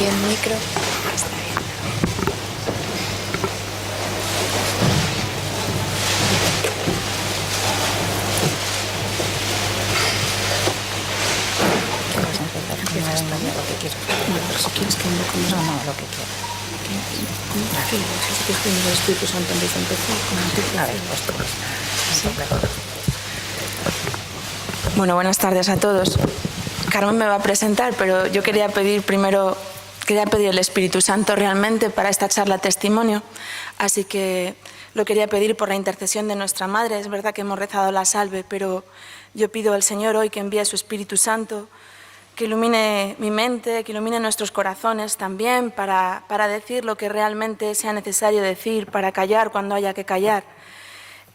aquí el micro. Está bien. Lo que quieras. Pero si quieres que invoquemos... No, lo que quieras. ¿Qué? Si te el Espíritu Santo en vez de empezar con el título. A ver, pues tú. ¿Sí? Bueno, buenas tardes a todos. Carmen me va a presentar, pero yo quería pedir el Espíritu Santo realmente para esta charla testimonio. Así que lo quería pedir por la intercesión de nuestra Madre. Es verdad que hemos rezado la salve, pero yo pido al Señor hoy que envíe su Espíritu Santo, que ilumine mi mente, que ilumine nuestros corazones también para decir lo que realmente sea necesario decir, para callar cuando haya que callar.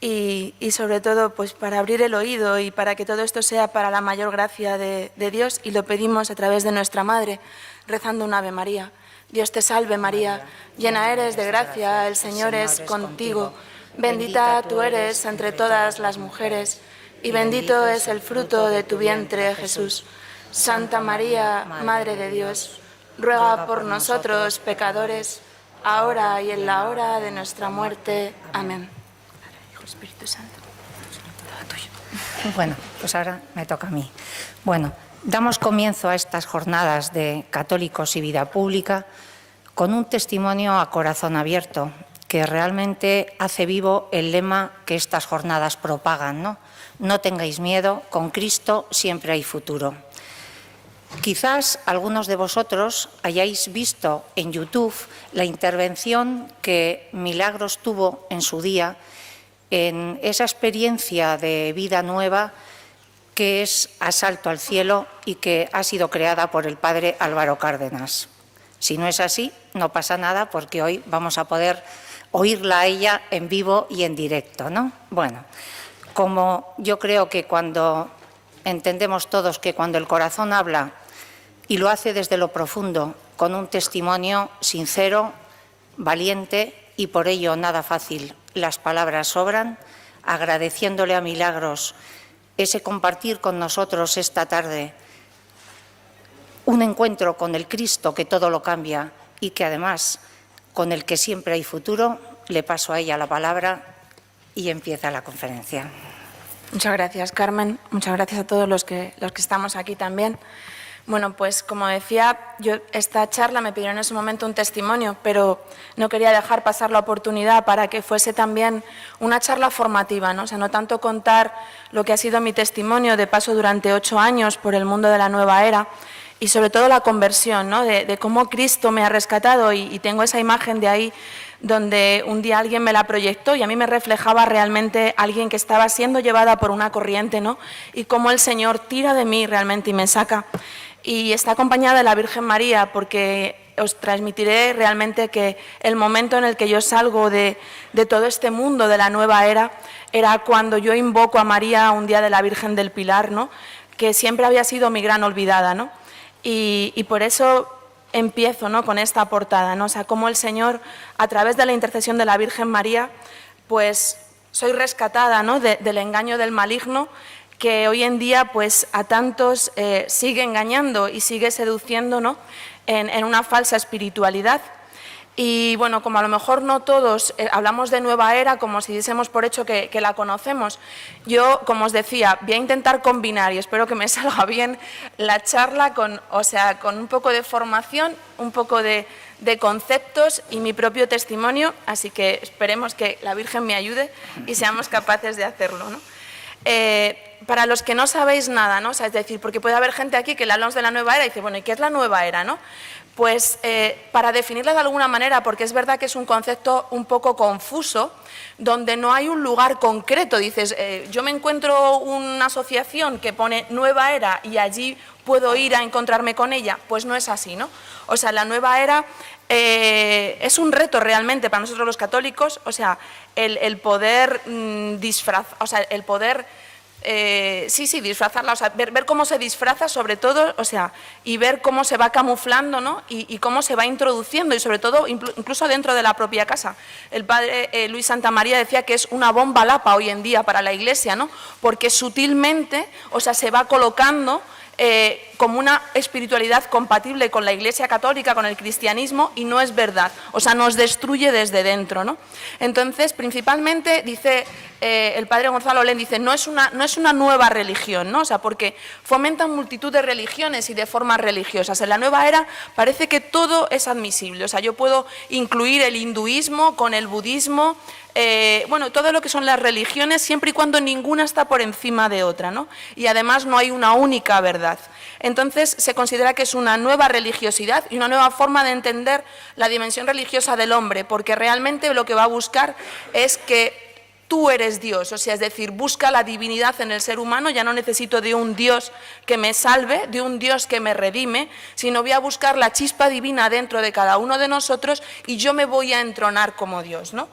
Y sobre todo pues para abrir el oído y para que todo esto sea para la mayor gracia de Dios, y lo pedimos a través de nuestra Madre, rezando un Ave María. Dios te salve María, llena eres de gracia, el Señor es contigo, bendita tú eres entre todas las mujeres, y bendito es el fruto de tu vientre, Jesús. Santa María, Madre de Dios, ruega por nosotros pecadores, ahora y en la hora de nuestra muerte. Amén. Espíritu Santo, todo tuyo. Bueno, pues ahora me toca a mí. Bueno, damos comienzo a estas jornadas de católicos y vida pública con un testimonio a corazón abierto que realmente hace vivo el lema que estas jornadas propagan, ¿no? No tengáis miedo, con Cristo siempre hay futuro. Quizás algunos de vosotros hayáis visto en YouTube la intervención que Milagros tuvo en su día en esa experiencia de vida nueva que es Asalto al cielo y que ha sido creada por el padre Álvaro Cárdenas. Si no es así, no pasa nada porque hoy vamos a poder oírla a ella en vivo y en directo, ¿no? Bueno, como yo creo que cuando entendemos todos que cuando el corazón habla y lo hace desde lo profundo, con un testimonio sincero, valiente y por ello nada fácil, las palabras sobran, agradeciéndole a Milagros ese compartir con nosotros esta tarde un encuentro con el Cristo que todo lo cambia y que además con el que siempre hay futuro, le paso a ella la palabra y empieza la conferencia. Muchas gracias, Carmen. Muchas gracias a todos los que estamos aquí también. Bueno, pues como decía, yo esta charla me pidieron en ese momento un testimonio, pero no quería dejar pasar la oportunidad para que fuese también una charla formativa, ¿no? O sea, no tanto contar lo que ha sido mi testimonio de paso durante 8 años por el mundo de la nueva era y sobre todo la conversión, ¿no? De cómo Cristo me ha rescatado y tengo esa imagen de ahí donde un día alguien me la proyectó y a mí me reflejaba realmente alguien que estaba siendo llevada por una corriente, ¿no? Y cómo el Señor tira de mí realmente y me saca. Y está acompañada de la Virgen María, porque os transmitiré realmente que el momento en el que yo salgo de todo este mundo de la nueva era cuando yo invoco a María un día de la Virgen del Pilar, ¿no? Que siempre había sido mi gran olvidada, ¿no? Y por eso empiezo, ¿no? Con esta portada, ¿no? O sea, cómo el Señor, a través de la intercesión de la Virgen María, pues soy rescatada, ¿no? Del engaño del maligno, que hoy en día pues a tantos sigue engañando y sigue seduciendo, ¿no? en una falsa espiritualidad. Y bueno, como a lo mejor no todos hablamos de nueva era como si diésemos por hecho que la conocemos, yo, como os decía, voy a intentar combinar, y espero que me salga bien, la charla con un poco de formación, un poco de conceptos y mi propio testimonio, así que esperemos que la Virgen me ayude y seamos capaces de hacerlo, ¿no? Para los que no sabéis nada, ¿no? O sea, es decir, porque puede haber gente aquí que le hablamos de la nueva era y dice, bueno, ¿y qué es la nueva era, no? Pues para definirla de alguna manera, porque es verdad que es un concepto un poco confuso, donde no hay un lugar concreto. Dices, yo me encuentro una asociación que pone nueva era y allí puedo ir a encontrarme con ella. Pues no es así, ¿no? O sea, la nueva era es un reto realmente para nosotros los católicos, o sea, el poder disfrazar, o sea, el poder disfrazarla, o sea, ver cómo se disfraza sobre todo, o sea, y ver cómo se va camuflando, ¿no? Y cómo se va introduciendo y sobre todo incluso dentro de la propia casa. El padre Luis Santamaría decía que es una bomba lapa hoy en día para la Iglesia, ¿no? Porque sutilmente, o sea, se va colocando como una espiritualidad compatible con la Iglesia Católica, con el cristianismo, y no es verdad. O sea, nos destruye desde dentro, ¿no? Entonces, principalmente, dice el padre Gonzalo Len, dice, no es una nueva religión, ¿no? O sea, porque fomentan multitud de religiones y de formas religiosas. En la nueva era parece que todo es admisible. O sea, yo puedo incluir el hinduismo con el budismo, bueno, todo lo que son las religiones, siempre y cuando ninguna está por encima de otra, ¿no? Y además no hay una única verdad. Entonces se considera que es una nueva religiosidad y una nueva forma de entender la dimensión religiosa del hombre, porque realmente lo que va a buscar es que tú eres Dios, o sea, es decir, busca la divinidad en el ser humano, ya no necesito de un Dios que me salve, de un Dios que me redime, sino voy a buscar la chispa divina dentro de cada uno de nosotros y yo me voy a entronar como Dios, ¿no?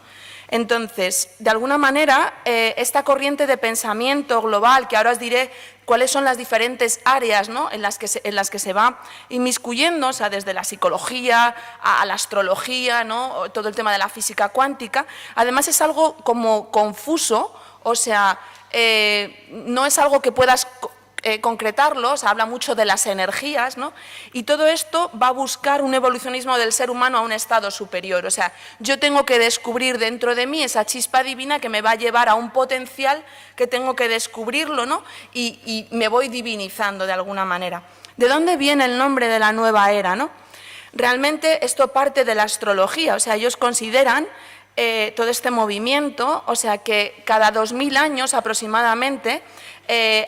Entonces, de alguna manera, esta corriente de pensamiento global, que ahora os diré cuáles son las diferentes áreas, ¿no?, en las que se va inmiscuyendo, o sea, desde la psicología a la astrología, ¿no?, todo el tema de la física cuántica, además es algo como confuso, o sea, no es algo que puedas concretarlo, se habla mucho de las energías, ¿no? Y todo esto va a buscar un evolucionismo del ser humano a un estado superior, o sea, yo tengo que descubrir dentro de mí esa chispa divina que me va a llevar a un potencial que tengo que descubrirlo, ¿no? Y me voy divinizando de alguna manera. ¿De dónde viene el nombre de la nueva era, no? Realmente esto parte de la astrología, o sea, ellos consideran todo este movimiento, o sea, que cada 2000 años aproximadamente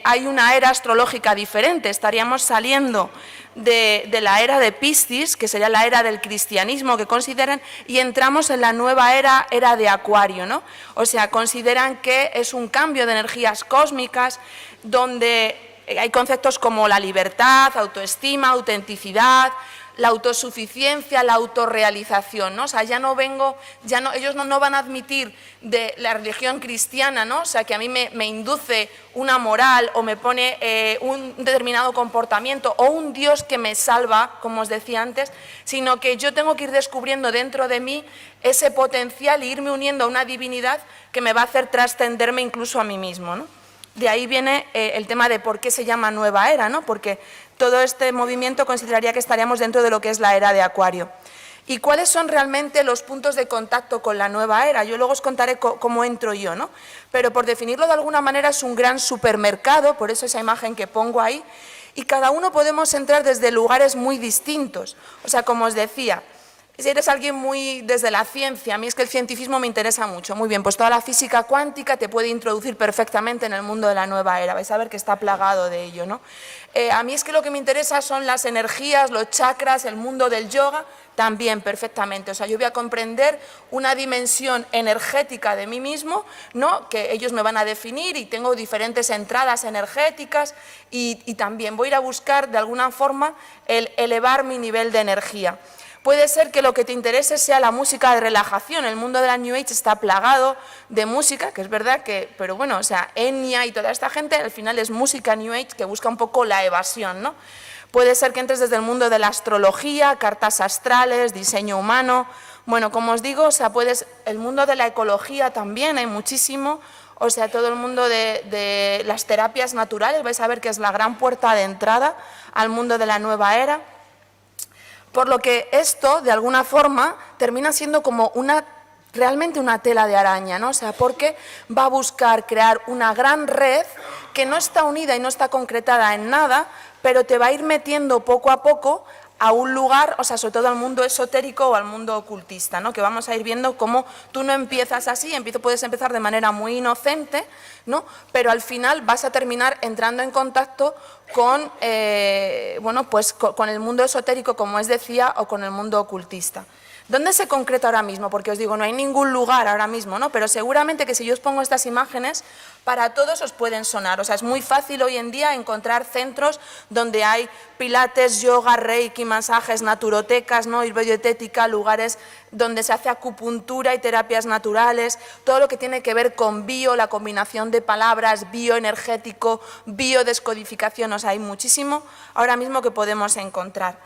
hay una era astrológica diferente. Estaríamos saliendo de la era de Piscis, que sería la era del cristianismo que consideran, y entramos en la nueva era de Acuario, ¿no? O sea, consideran que es un cambio de energías cósmicas donde hay conceptos como la libertad, autoestima, autenticidad, la autosuficiencia, la autorrealización, ¿no? O sea, ellos no van a admitir de la religión cristiana, ¿no? O sea, que a mí me induce una moral o me pone un determinado comportamiento o un Dios que me salva, como os decía antes, sino que yo tengo que ir descubriendo dentro de mí ese potencial e irme uniendo a una divinidad que me va a hacer trascenderme incluso a mí mismo, ¿no? De ahí viene el tema de por qué se llama nueva era, ¿no? Porque todo este movimiento consideraría que estaríamos dentro de lo que es la era de Acuario. ¿Y cuáles son realmente los puntos de contacto con la nueva era? Yo luego os contaré cómo entro yo, ¿no? Pero por definirlo de alguna manera es un gran supermercado, por eso esa imagen que pongo ahí, y cada uno podemos entrar desde lugares muy distintos. O sea, como os decía, si eres alguien muy desde la ciencia, a mí es que el cientifismo me interesa mucho, muy bien, pues toda la física cuántica te puede introducir perfectamente en el mundo de la nueva era, vais a ver que está plagado de ello, ¿no? A mí es que lo que me interesa son las energías, los chakras, el mundo del yoga, también perfectamente, o sea, yo voy a comprender una dimensión energética de mí mismo, ¿no?, que ellos me van a definir y tengo diferentes entradas energéticas y también voy a ir a buscar de alguna forma el elevar mi nivel de energía. Puede ser que lo que te interese sea la música de relajación. El mundo de la New Age está plagado de música, que es verdad que, pero bueno, o sea, Enya y toda esta gente al final es música New Age que busca un poco la evasión, ¿no? Puede ser que entres desde el mundo de la astrología, cartas astrales, diseño humano. Bueno, como os digo, o sea, el mundo de la ecología también hay muchísimo. O sea, todo el mundo de las terapias naturales, vais a ver que es la gran puerta de entrada al mundo de la nueva era. Por lo que esto, de alguna forma, termina siendo como realmente una tela de araña, ¿no? O sea, porque va a buscar crear una gran red que no está unida y no está concretada en nada, pero te va a ir metiendo poco a poco a un lugar, o sea, sobre todo al mundo esotérico o al mundo ocultista, ¿no? Que vamos a ir viendo cómo tú no empiezas así, puedes empezar de manera muy inocente, ¿no? Pero al final vas a terminar entrando en contacto con, bueno, pues con el mundo esotérico, como os decía, o con el mundo ocultista. ¿Dónde se concreta ahora mismo? Porque os digo, no hay ningún lugar ahora mismo, ¿no? Pero seguramente que si yo os pongo estas imágenes, para todos os pueden sonar. O sea, es muy fácil hoy en día encontrar centros donde hay pilates, yoga, reiki, masajes, naturotecas, ¿no?, y biodietética, lugares donde se hace acupuntura y terapias naturales, todo lo que tiene que ver con bio, la combinación de palabras, bioenergético, biodescodificación, o sea, hay muchísimo ahora mismo que podemos encontrar.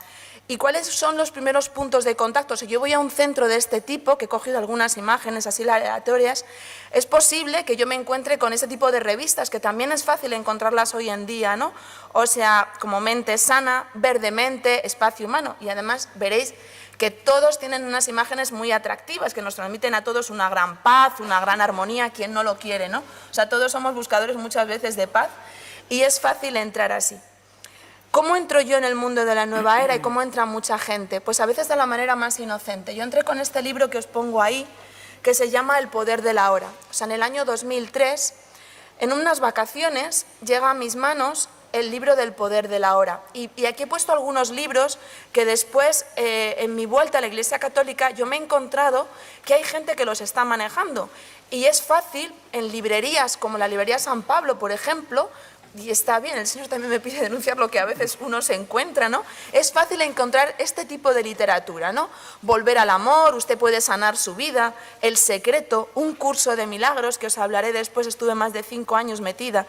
¿Y cuáles son los primeros puntos de contacto? Si yo voy a un centro de este tipo, que he cogido algunas imágenes así aleatorias, es posible que yo me encuentre con ese tipo de revistas, que también es fácil encontrarlas hoy en día, ¿no? O sea, como Mente Sana, Verdemente, Espacio Humano. Y además veréis que todos tienen unas imágenes muy atractivas, que nos transmiten a todos una gran paz, una gran armonía, quien no lo quiere, ¿no? O sea, todos somos buscadores muchas veces de paz y es fácil entrar así. ¿Cómo entro yo en el mundo de la nueva era y cómo entra mucha gente? Pues a veces de la manera más inocente. Yo entré con este libro que os pongo ahí, que se llama El poder de la hora. O sea, en el año 2003, en unas vacaciones, llega a mis manos el libro del poder de la hora. Y aquí he puesto algunos libros que después, en mi vuelta a la Iglesia Católica, yo me he encontrado que hay gente que los está manejando. Y es fácil, en librerías como la librería San Pablo, por ejemplo, y está bien, el Señor también me pide denunciar lo que a veces uno se encuentra, ¿no? Es fácil encontrar este tipo de literatura, ¿no? Volver al amor, usted puede sanar su vida, El secreto, un curso de milagros, que os hablaré después, estuve más de 5 años metida.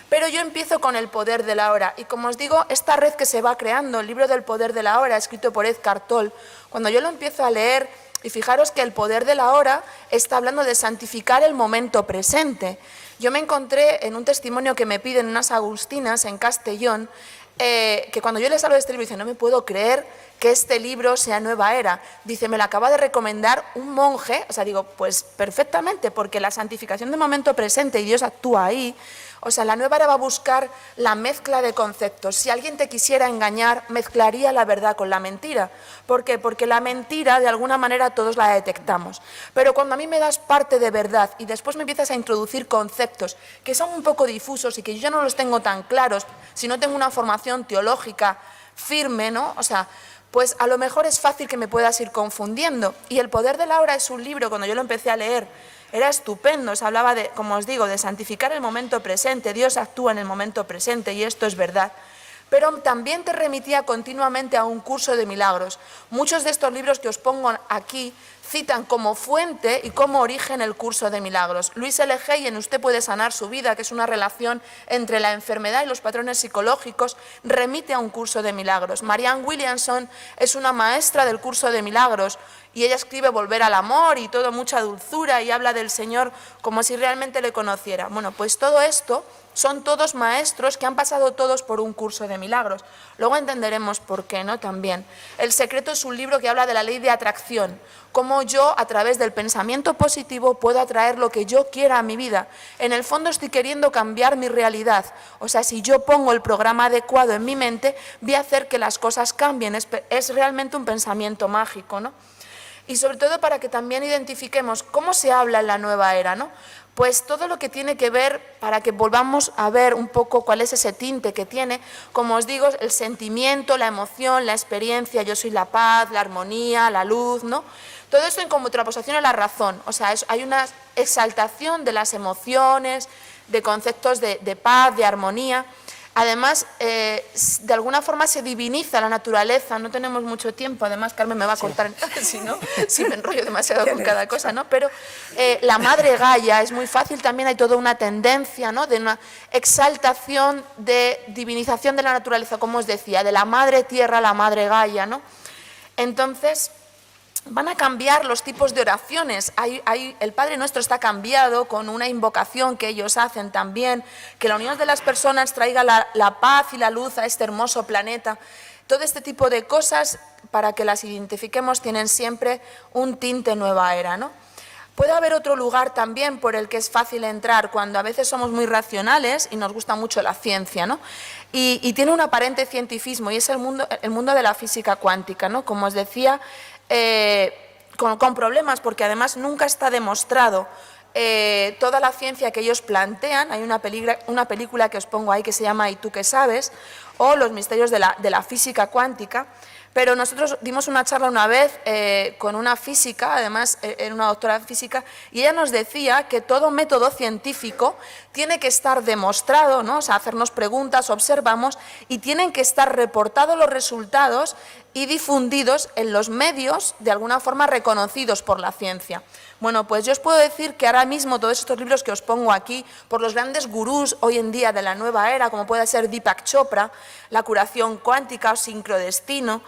Pero yo empiezo con El poder de la hora y, como os digo, esta red que se va creando, el libro del poder de la hora, escrito por Eckhart Tolle, cuando yo lo empiezo a leer, y fijaros que el poder de la hora está hablando de santificar el momento presente. Yo me encontré en un testimonio que me piden unas agustinas en Castellón, que cuando yo les hablo de este libro, dicen, no me puedo creer que este libro sea Nueva Era. Dice, me lo acaba de recomendar un monje. O sea, digo, pues perfectamente, porque la santificación del momento presente y Dios actúa ahí. O sea, la Nueva Era va a buscar la mezcla de conceptos. Si alguien te quisiera engañar, mezclaría la verdad con la mentira. ¿Por qué? Porque la mentira, de alguna manera, todos la detectamos. Pero cuando a mí me das parte de verdad y después me empiezas a introducir conceptos que son un poco difusos y que yo ya no los tengo tan claros, si no tengo una formación teológica firme, ¿no? O sea, pues a lo mejor es fácil que me puedas ir confundiendo. Y El poder de la hora es un libro, cuando yo lo empecé a leer, era estupendo, se hablaba de, como os digo, de santificar el momento presente, Dios actúa en el momento presente y esto es verdad. Pero también te remitía continuamente a un curso de milagros. Muchos de estos libros que os pongo aquí citan como fuente y como origen el curso de milagros. Luis L. Hay en Usted puede sanar su vida, que es una relación entre la enfermedad y los patrones psicológicos, remite a un curso de milagros. Marianne Williamson es una maestra del curso de milagros y ella escribe Volver al amor y todo, mucha dulzura, y habla del Señor como si realmente le conociera. Bueno, pues todo esto son todos maestros que han pasado todos por un curso de milagros. Luego entenderemos por qué, ¿no? También. El secreto es un libro que habla de la ley de atracción, cómo yo, a través del pensamiento positivo, puedo atraer lo que yo quiera a mi vida. En el fondo estoy queriendo cambiar mi realidad. O sea, si yo pongo el programa adecuado en mi mente, voy a hacer que las cosas cambien. Es realmente un pensamiento mágico, ¿no? Y sobre todo para que también identifiquemos cómo se habla en la nueva era, ¿no? Pues todo lo que tiene que ver, para que volvamos a ver un poco cuál es ese tinte que tiene, como os digo, el sentimiento, la emoción, la experiencia, yo soy la paz, la armonía, la luz, ¿no? Todo esto en contraposición a la razón, o sea, hay una exaltación de las emociones, de conceptos de paz, de armonía. Además, de alguna forma se diviniza la naturaleza, no tenemos mucho tiempo, además Carmen me va a cortar si me enrollo demasiado con cada cosa, ¿no? Pero la madre Gaia es muy fácil, también hay toda una tendencia, ¿no? De una exaltación, de divinización de la naturaleza, como os decía, de la madre tierra a la madre Gaia, ¿no? Entonces, van a cambiar los tipos de oraciones. El Padre Nuestro está cambiado con una invocación que ellos hacen también, que la unión de las personas traiga la paz y la luz a este hermoso planeta. Todo este tipo de cosas, para que las identifiquemos, tienen siempre un tinte nueva era, ¿no? Puede haber otro lugar también por el que es fácil entrar cuando a veces somos muy racionales y nos gusta mucho la ciencia, ¿no? Y tiene un aparente cientificismo y es el mundo de la física cuántica, ¿no? Como os decía, con problemas, porque además nunca está demostrado toda la ciencia que ellos plantean. Hay una película que os pongo ahí que se llama ¿Y tú qué sabes? O Los misterios de la física cuántica. Pero nosotros dimos una charla una vez con una física, además era una doctora de física, y ella nos decía que todo método científico tiene que estar demostrado, ¿no? O sea, hacernos preguntas, observamos, y tienen que estar reportados los resultados y difundidos en los medios, de alguna forma reconocidos por la ciencia. Bueno, pues yo os puedo decir que ahora mismo todos estos libros que os pongo aquí, por los grandes gurús hoy en día de la nueva era, como puede ser Deepak Chopra, la curación cuántica o sincrodestino,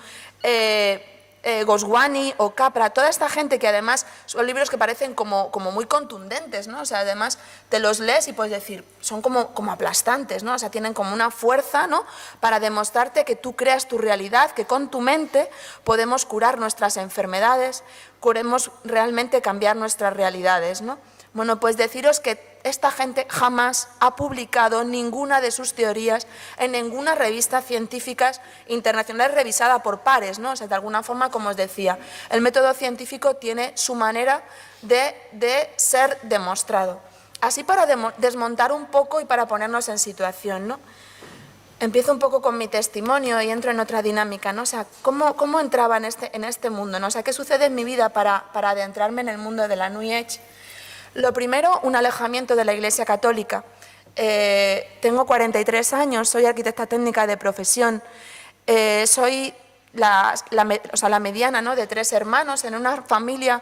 Goswami o Capra, toda esta gente que además son libros que parecen como muy contundentes, ¿no? O sea, además te los lees y puedes decir, son como aplastantes, ¿no? O sea, tienen como una fuerza, ¿no? Para demostrarte que tú creas tu realidad, que con tu mente podemos curar nuestras enfermedades, podemos realmente cambiar nuestras realidades, ¿no? Bueno, pues deciros que esta gente jamás ha publicado ninguna de sus teorías en ninguna revista científica internacional revisada por pares, ¿no? O sea, de alguna forma, como os decía, el método científico tiene su manera de ser demostrado. Así, para desmontar un poco y para ponernos en situación, ¿no? Empiezo un poco con mi testimonio y entro en otra dinámica, ¿no? O sea, ¿cómo entraba en este mundo, ¿no? O sea, ¿qué sucede en mi vida para adentrarme en el mundo de la New Age? Lo primero, un alejamiento de la Iglesia Católica. Tengo 43 años, soy arquitecta técnica de profesión, soy la mediana, ¿no?, de 3 hermanos en una familia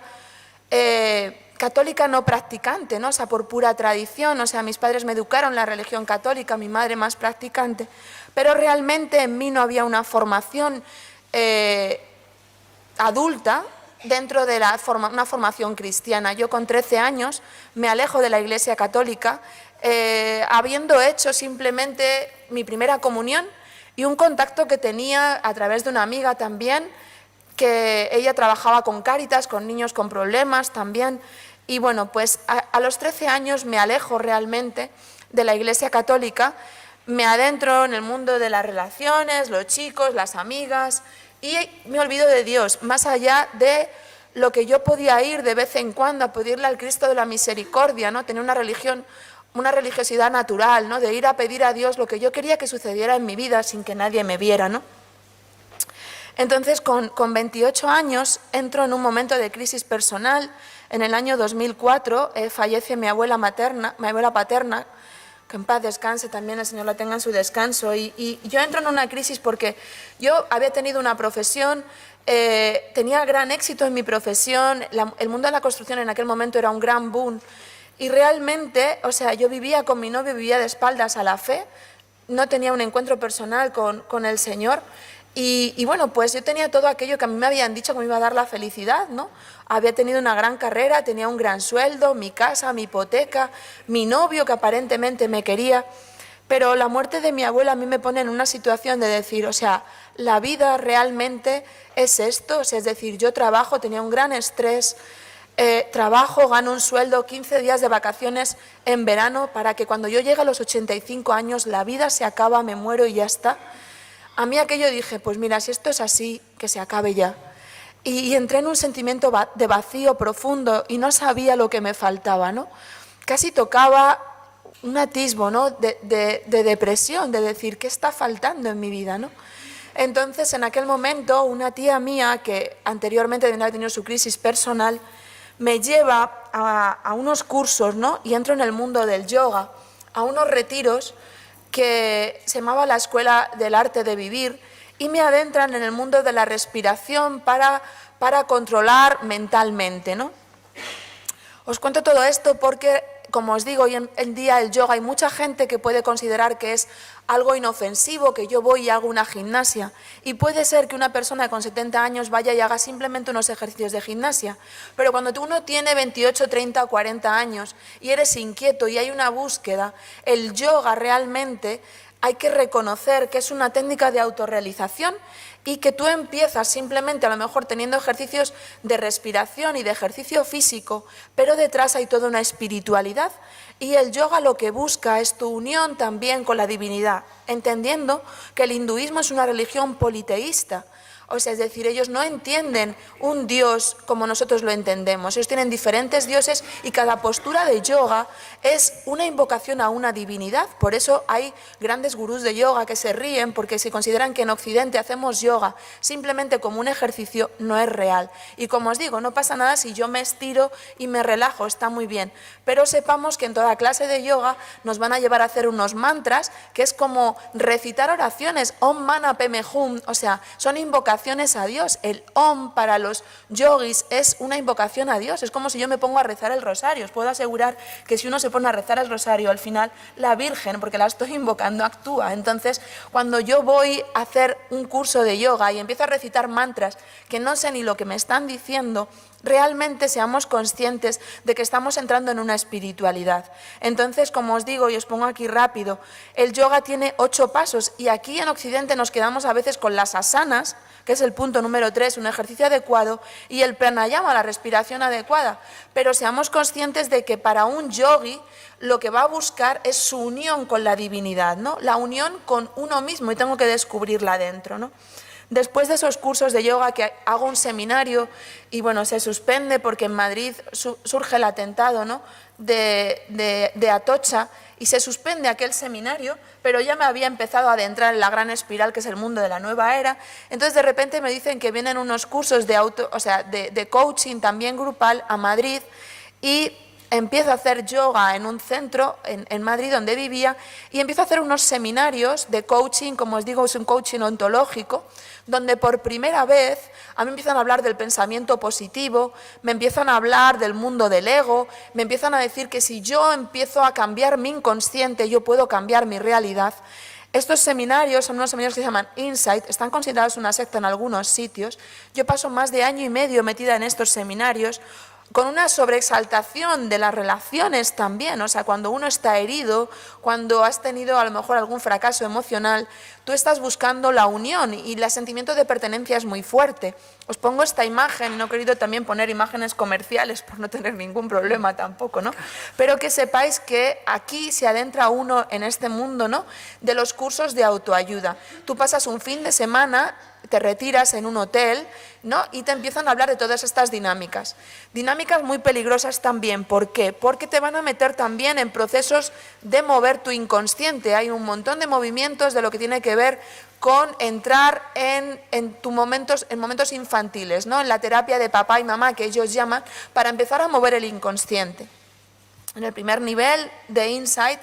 católica no practicante, ¿no? O sea, por pura tradición. O sea, mis padres me educaron en la religión católica, mi madre más practicante, pero realmente en mí no había una formación adulta dentro de una formación cristiana. Yo con 13 años me alejo de la Iglesia Católica, habiendo hecho simplemente mi primera comunión y un contacto que tenía a través de una amiga también, que ella trabajaba con Cáritas, con niños con problemas también. Y bueno, pues a los 13 años me alejo realmente de la Iglesia Católica, me adentro en el mundo de las relaciones, los chicos, las amigas, y me olvido de Dios, más allá de lo que yo podía ir de vez en cuando a pedirle al Cristo de la Misericordia, ¿no? Tener una religiosidad natural, ¿no? De ir a pedir a Dios lo que yo quería que sucediera en mi vida sin que nadie me viera, ¿no? Entonces, con 28 años entro en un momento de crisis personal. En el año 2004 fallece mi abuela paterna, que en paz descanse, también el Señor la tenga en su descanso, y yo entro en una crisis porque yo había tenido una profesión, tenía gran éxito en mi profesión, el mundo de la construcción en aquel momento era un gran boom, y realmente, o sea, yo vivía con mi novio, vivía de espaldas a la fe, no tenía un encuentro personal con el Señor, y bueno, pues yo tenía todo aquello que a mí me habían dicho que me iba a dar la felicidad, ¿no? Había tenido una gran carrera, tenía un gran sueldo, mi casa, mi hipoteca, mi novio que aparentemente me quería, pero la muerte de mi abuela a mí me pone en una situación de decir, o sea, la vida realmente es esto, o sea, es decir, yo trabajo, tenía un gran estrés, trabajo, gano un sueldo, 15 días de vacaciones en verano para que cuando yo llegue a los 85 años la vida se acaba, me muero y ya está. A mí aquello dije, pues mira, si esto es así, que se acabe ya. Y entré en un sentimiento de vacío profundo y no sabía lo que me faltaba, ¿no? Casi tocaba un atisbo, ¿no?, de depresión, de decir, ¿qué está faltando en mi vida, ¿no? Entonces, en aquel momento, una tía mía, que anteriormente había tenido su crisis personal, me lleva a unos cursos, ¿no?, y entro en el mundo del yoga, a unos retiros que se llamaba la Escuela del Arte de Vivir, y me adentran en el mundo de la respiración para controlar mentalmente, ¿no? Os cuento todo esto porque, como os digo, hoy en día el yoga hay mucha gente que puede considerar que es algo inofensivo, que yo voy y hago una gimnasia, y puede ser que una persona con 70 años vaya y haga simplemente unos ejercicios de gimnasia, pero cuando uno tiene 28, 30 o 40 años y eres inquieto y hay una búsqueda, el yoga realmente hay que reconocer que es una técnica de autorrealización y que tú empiezas simplemente a lo mejor teniendo ejercicios de respiración y de ejercicio físico, pero detrás hay toda una espiritualidad, y el yoga lo que busca es tu unión también con la divinidad, entendiendo que el hinduismo es una religión politeísta. O sea, es decir, ellos no entienden un dios como nosotros lo entendemos. Ellos tienen diferentes dioses y cada postura de yoga es una invocación a una divinidad. Por eso hay grandes gurús de yoga que se ríen porque se consideran que en Occidente hacemos yoga simplemente como un ejercicio, no es real. Y como os digo, no pasa nada si yo me estiro y me relajo, está muy bien. Pero sepamos que en toda clase de yoga nos van a llevar a hacer unos mantras, que es como recitar oraciones, Om Mani Padme Hum, o sea, son invocaciones invocaciones a Dios. El Om para los yogis es una invocación a Dios. Es como si yo me pongo a rezar el rosario. Os puedo asegurar que si uno se pone a rezar el rosario, al final la Virgen, porque la estoy invocando, actúa. Entonces, cuando yo voy a hacer un curso de yoga y empiezo a recitar mantras que no sé ni lo que me están diciendo, realmente seamos conscientes de que estamos entrando en una espiritualidad. Entonces, como os digo, y os pongo aquí rápido, el yoga tiene 8 pasos y aquí en Occidente nos quedamos a veces con las asanas, que es el punto número 3, un ejercicio adecuado, y el pranayama, la respiración adecuada. Pero seamos conscientes de que para un yogi lo que va a buscar es su unión con la divinidad, ¿no? La unión con uno mismo, y tengo que descubrirla dentro, ¿no? Después de esos cursos de yoga que hago un seminario y bueno, se suspende porque en Madrid surge el atentado, ¿no?, de Atocha, y se suspende aquel seminario, pero ya me había empezado a adentrar en la gran espiral que es el mundo de la nueva era. Entonces de repente me dicen que vienen unos cursos de coaching también grupal a Madrid, y empiezo a hacer yoga en un centro en Madrid donde vivía, y empiezo a hacer unos seminarios de coaching, como os digo, es un coaching ontológico, donde por primera vez a mí me empiezan a hablar del pensamiento positivo, me empiezan a hablar del mundo del ego, me empiezan a decir que si yo empiezo a cambiar mi inconsciente, yo puedo cambiar mi realidad. Estos seminarios son unos seminarios que se llaman Insight, están considerados una secta en algunos sitios. Yo paso más de año y medio metida en estos seminarios, con una sobreexaltación de las relaciones también. O sea, cuando uno está herido, cuando has tenido a lo mejor algún fracaso emocional, tú estás buscando la unión y el sentimiento de pertenencia es muy fuerte. Os pongo esta imagen, no he querido también poner imágenes comerciales por no tener ningún problema tampoco, ¿no? Pero que sepáis que aquí se adentra uno en este mundo, ¿no?, de los cursos de autoayuda. Tú pasas un fin de semana, te retiras en un hotel, ¿no?, y te empiezan a hablar de todas estas dinámicas. Dinámicas muy peligrosas también. ¿Por qué? Porque te van a meter también en procesos de mover tu inconsciente. Hay un montón de movimientos de lo que tiene que ver con entrar en momentos infantiles, ¿no?, en la terapia de papá y mamá, que ellos llaman, para empezar a mover el inconsciente. En el primer nivel de Insight,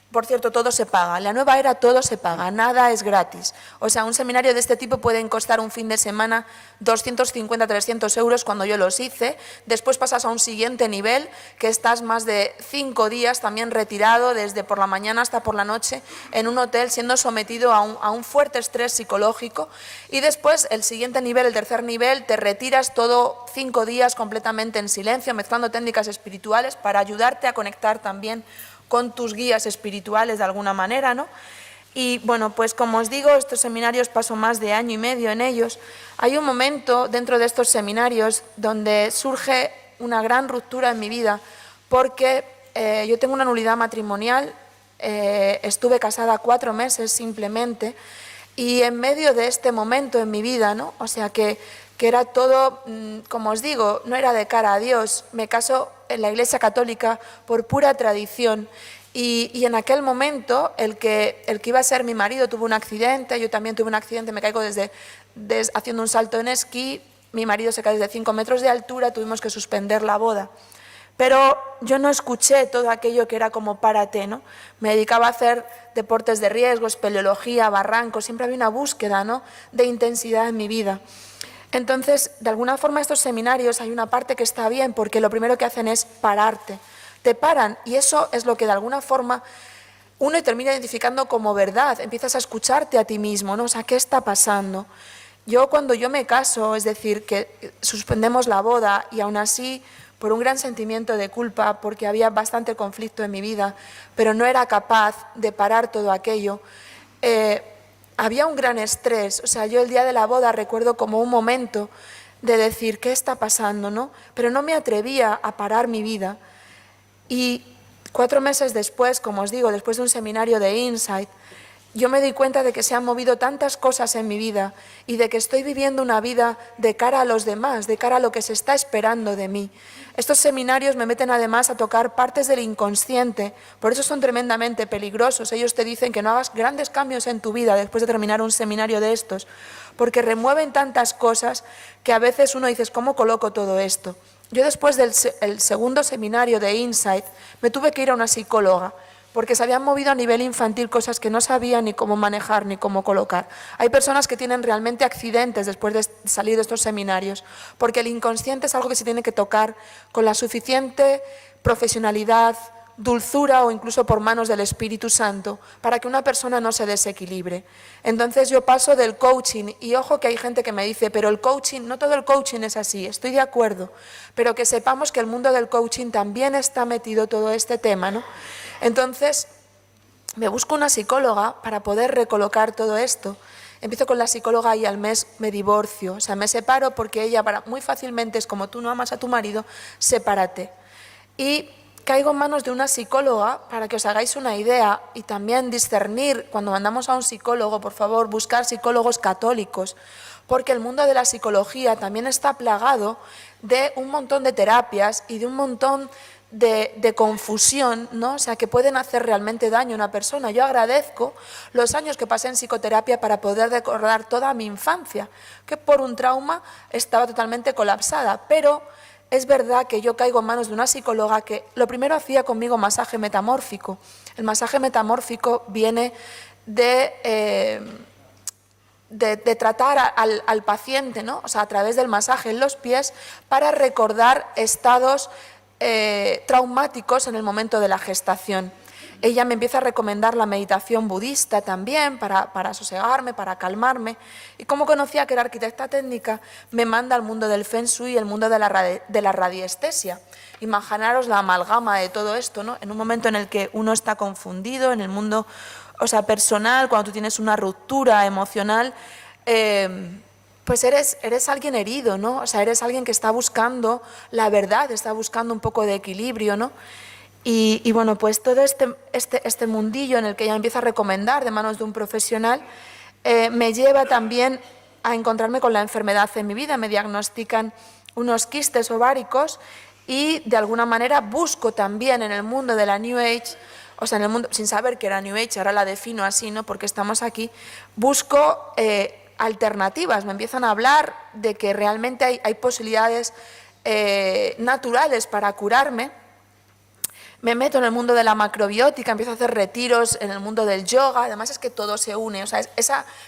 por cierto, todo se paga. En la nueva era todo se paga, nada es gratis. O sea, un seminario de este tipo pueden costar un fin de semana 250, 300 euros cuando yo los hice. Después pasas a un siguiente nivel, que estás más de 5 días también retirado, desde por la mañana hasta por la noche, en un hotel, siendo sometido a un fuerte estrés psicológico. Y después, el siguiente nivel, el tercer nivel, te retiras todo 5 días completamente en silencio, mezclando técnicas espirituales para ayudarte a conectar también con tus guías espirituales de alguna manera, ¿no? Y bueno, pues como os digo, estos seminarios paso más de año y medio en ellos. Hay un momento dentro de estos seminarios donde surge una gran ruptura en mi vida, porque yo tengo una nulidad matrimonial, estuve casada 4 meses simplemente, y en medio de este momento en mi vida, ¿no?, o sea que era todo, como os digo, no era de cara a Dios. Me caso en la Iglesia Católica por pura tradición, y en aquel momento el que iba a ser mi marido tuvo un accidente, yo también tuve un accidente, me caigo haciendo un salto en esquí, mi marido se cae desde 5 metros de altura, tuvimos que suspender la boda. Pero yo no escuché todo aquello que era como párate, ¿no? Me dedicaba a hacer deportes de riesgo, espeleología, barrancos, siempre había una búsqueda, ¿no?, de intensidad en mi vida. Entonces, de alguna forma estos seminarios hay una parte que está bien, porque lo primero que hacen es pararte. Te paran, y eso es lo que de alguna forma uno termina identificando como verdad. Empiezas a escucharte a ti mismo, ¿no? O sea, ¿qué está pasando? Cuando yo me caso, es decir, que suspendemos la boda, y aún así, por un gran sentimiento de culpa, porque había bastante conflicto en mi vida, pero no era capaz de parar todo aquello, había un gran estrés. O sea, yo el día de la boda recuerdo como un momento de decir, ¿qué está pasando?, ¿no? Pero no me atrevía a parar mi vida. Y 4 meses después, como os digo, después de un seminario de Insight, yo me di cuenta de que se han movido tantas cosas en mi vida y de que estoy viviendo una vida de cara a los demás, de cara a lo que se está esperando de mí. Estos seminarios me meten además a tocar partes del inconsciente, por eso son tremendamente peligrosos. Ellos te dicen que no hagas grandes cambios en tu vida después de terminar un seminario de estos, porque remueven tantas cosas que a veces uno dice, ¿cómo coloco todo esto? Yo después del segundo seminario de Insight me tuve que ir a una psicóloga, porque se habían movido a nivel infantil cosas que no sabían ni cómo manejar ni cómo colocar. Hay personas que tienen realmente accidentes después de salir de estos seminarios, porque el inconsciente es algo que se tiene que tocar con la suficiente profesionalidad, dulzura o incluso por manos del Espíritu Santo para que una persona no se desequilibre. Entonces yo paso del coaching y ojo que hay gente que me dice, pero el coaching, no todo el coaching es así, estoy de acuerdo, pero que sepamos que el mundo del coaching también está metido todo este tema, ¿no? Entonces me busco una psicóloga para poder recolocar todo esto. Empiezo con la psicóloga y al mes me divorcio, o sea, me separo porque ella muy fácilmente es como tú no amas a tu marido, sepárate. Y caigo en manos de una psicóloga para que os hagáis una idea y también discernir cuando mandamos a un psicólogo, por favor, buscar psicólogos católicos, porque el mundo de la psicología también está plagado de un montón de terapias y de un montón de confusión, ¿no? O sea, que pueden hacer realmente daño a una persona. Yo agradezco los años que pasé en psicoterapia para poder recordar toda mi infancia, que por un trauma estaba totalmente colapsada, pero es verdad que yo caigo en manos de una psicóloga que lo primero hacía conmigo masaje metamórfico. El masaje metamórfico viene de tratar al paciente, ¿no? O sea, a través del masaje en los pies para recordar estados traumáticos en el momento de la gestación. Ella me empieza a recomendar la meditación budista también para sosegarme, para calmarme. Y como conocía que era arquitecta técnica, me manda al mundo del Feng Shui, el mundo de la radiestesia. Imaginaros la amalgama de todo esto, ¿no? En un momento en el que uno está confundido, en el mundo, o sea, personal, cuando tú tienes una ruptura emocional, pues eres alguien herido, ¿no? O sea, eres alguien que está buscando la verdad, está buscando un poco de equilibrio, ¿no? Y bueno, pues todo este mundillo en el que ella empieza a recomendar de manos de un profesional me lleva también a encontrarme con la enfermedad en mi vida. Me diagnostican unos quistes ováricos y de alguna manera busco también en el mundo de la New Age, o sea, en el mundo, sin saber que era New Age, ahora la defino así, ¿no? Porque estamos aquí, busco alternativas. Me empiezan a hablar de que realmente hay posibilidades naturales para curarme. Me meto en el mundo de la macrobiótica, empiezo a hacer retiros en el mundo del yoga, además es que todo se une, o sea,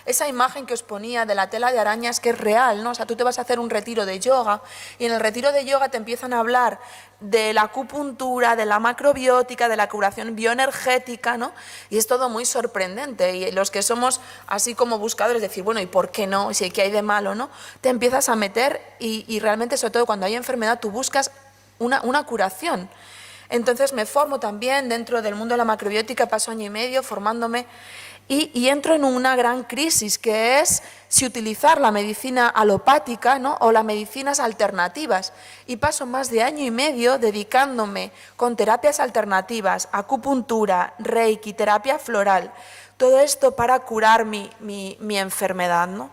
esa imagen que os ponía de la tela de araña es que es real, ¿no? O sea, tú te vas a hacer un retiro de yoga y en el retiro de yoga te empiezan a hablar de la acupuntura, de la macrobiótica, de la curación bioenergética, ¿no? Y es todo muy sorprendente y los que somos así como buscadores, decir, bueno, ¿y por qué no? Si ¿qué hay de malo, no? Te empiezas a meter y realmente, sobre todo cuando hay enfermedad, tú buscas una curación. Entonces me formo también dentro del mundo de la macrobiótica, paso año y medio formándome y entro en una gran crisis que es si utilizar la medicina alopática, ¿no? O las medicinas alternativas. Y paso más de año y medio dedicándome con terapias alternativas, acupuntura, reiki, terapia floral, todo esto para curar mi enfermedad, ¿no?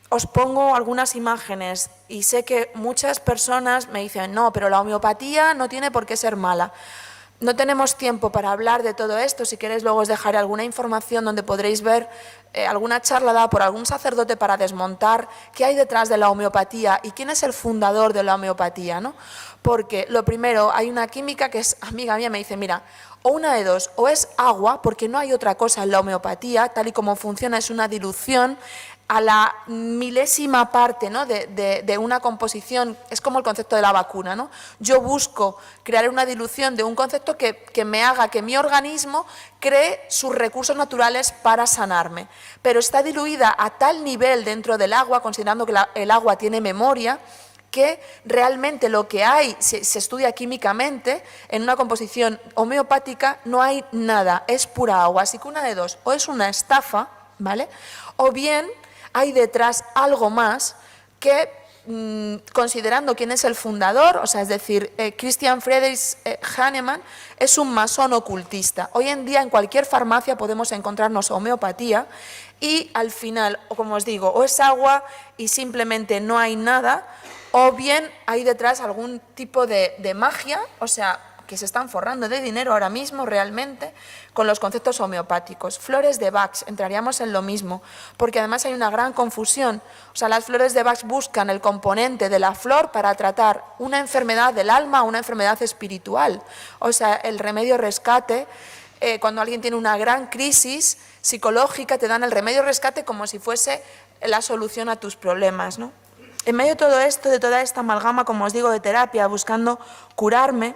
Os pongo algunas imágenes y sé que muchas personas me dicen, no, pero la homeopatía no tiene por qué ser mala. No tenemos tiempo para hablar de todo esto, si queréis luego os dejaré alguna información donde podréis ver alguna charla dada por algún sacerdote para desmontar qué hay detrás de la homeopatía y quién es el fundador de la homeopatía, ¿no? Porque lo primero, hay una química que es amiga mía, me dice, mira, o una de dos, o es agua, porque no hay otra cosa en la homeopatía, tal y como funciona es una dilución a la milésima parte, ¿no? de una composición, es como el concepto de la vacuna, ¿no? Yo busco crear una dilución de un concepto que me haga que mi organismo cree sus recursos naturales para sanarme, pero está diluida a tal nivel dentro del agua, considerando que el agua tiene memoria, que realmente lo que hay, se estudia químicamente, en una composición homeopática no hay nada, es pura agua, así que una de dos, o es una estafa, ¿vale? O bien hay detrás algo más que, considerando quién es el fundador, o sea, es decir, Christian Friedrich Hahnemann es un masón ocultista. Hoy en día en cualquier farmacia podemos encontrarnos homeopatía y al final, como os digo, o es agua y simplemente no hay nada, o bien hay detrás algún tipo de magia, o sea, que se están forrando de dinero ahora mismo realmente con los conceptos homeopáticos. Flores de Bach, entraríamos en lo mismo, porque además hay una gran confusión. O sea, las flores de Bach buscan el componente de la flor para tratar una enfermedad del alma o una enfermedad espiritual. O sea, el remedio rescate, cuando alguien tiene una gran crisis psicológica, te dan el remedio rescate como si fuese la solución a tus problemas, ¿no? En medio de todo esto, de toda esta amalgama, como os digo, de terapia, buscando curarme,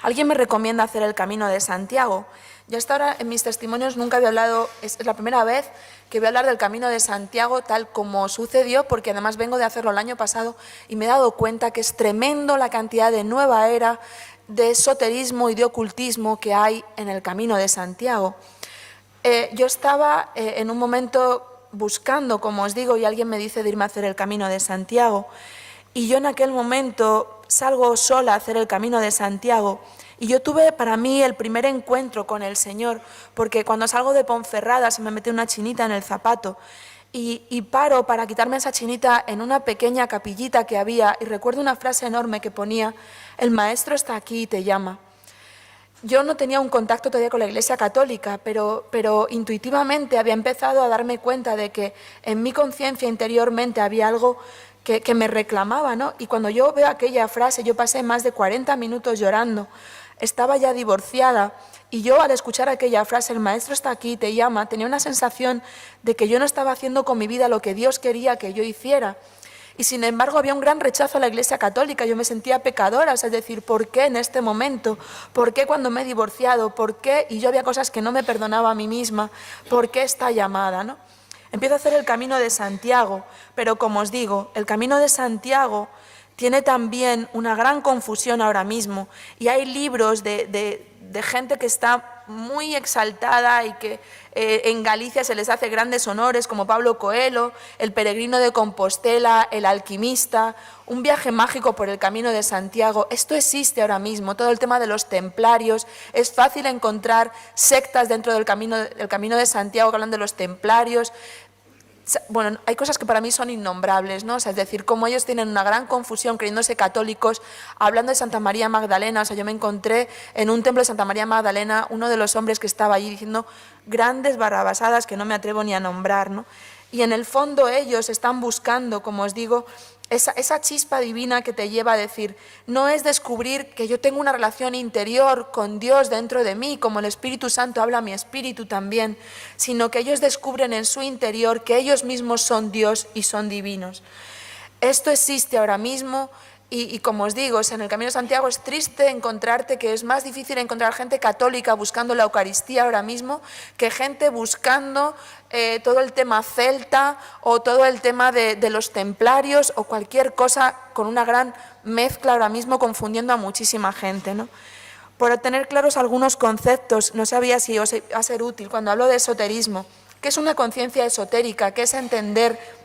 alguien me recomienda hacer el Camino de Santiago. Yo hasta ahora en mis testimonios nunca había hablado, es la primera vez que voy a hablar del Camino de Santiago tal como sucedió, porque además vengo de hacerlo el año pasado y me he dado cuenta que es tremendo la cantidad de nueva era, de esoterismo y de ocultismo que hay en el Camino de Santiago. Yo estaba en un momento buscando, como os digo, y alguien me dice de irme a hacer el Camino de Santiago, y yo en aquel momento salgo sola a hacer el Camino de Santiago, y yo tuve para mí el primer encuentro con el Señor, porque cuando salgo de Ponferrada se me mete una chinita en el zapato, y paro para quitarme esa chinita en una pequeña capillita que había, y recuerdo una frase enorme que ponía: el Maestro está aquí y te llama. Yo no tenía un contacto todavía con la Iglesia Católica, pero intuitivamente había empezado a darme cuenta de que en mi conciencia interiormente había algo que me reclamaba, ¿no? Y cuando yo veo aquella frase, yo pasé más de 40 minutos llorando, estaba ya divorciada, y yo al escuchar aquella frase, el Maestro está aquí, te llama, tenía una sensación de que yo no estaba haciendo con mi vida lo que Dios quería que yo hiciera. Y sin embargo había un gran rechazo a la Iglesia Católica, yo me sentía pecadora, es decir, ¿por qué en este momento? ¿Por qué cuando me he divorciado? ¿Por qué? Y yo había cosas que no me perdonaba a mí misma, ¿por qué esta llamada, no? Empiezo a hacer el Camino de Santiago, pero como os digo, el Camino de Santiago tiene también una gran confusión ahora mismo, y hay libros de gente que está muy exaltada y que en Galicia se les hace grandes honores, como Pablo Coelho, el peregrino de Compostela, el alquimista, un viaje mágico por el Camino de Santiago. Esto existe ahora mismo, todo el tema de los templarios. Es fácil encontrar sectas dentro del Camino de Santiago que hablan de los templarios. Bueno, hay cosas que para mí son innombrables, ¿no? O sea, es decir, como ellos tienen una gran confusión creyéndose católicos, hablando de Santa María Magdalena. O sea, yo me encontré en un templo de Santa María Magdalena uno de los hombres que estaba allí diciendo grandes barrabasadas que no me atrevo ni a nombrar, ¿no? Y en el fondo ellos están buscando, como os digo, esa chispa divina que te lleva a decir, no es descubrir que yo tengo una relación interior con Dios dentro de mí, como el Espíritu Santo habla a mi espíritu también, sino que ellos descubren en su interior que ellos mismos son Dios y son divinos. Esto existe ahora mismo. Y como os digo, en el Camino de Santiago es triste encontrarte que es más difícil encontrar gente católica buscando la Eucaristía ahora mismo que gente buscando todo el tema celta o todo el tema de los templarios o cualquier cosa con una gran mezcla ahora mismo confundiendo a muchísima gente, ¿no? Por tener claros algunos conceptos, no sabía si os va a ser útil cuando hablo de esoterismo, que es una conciencia esotérica, que es entender.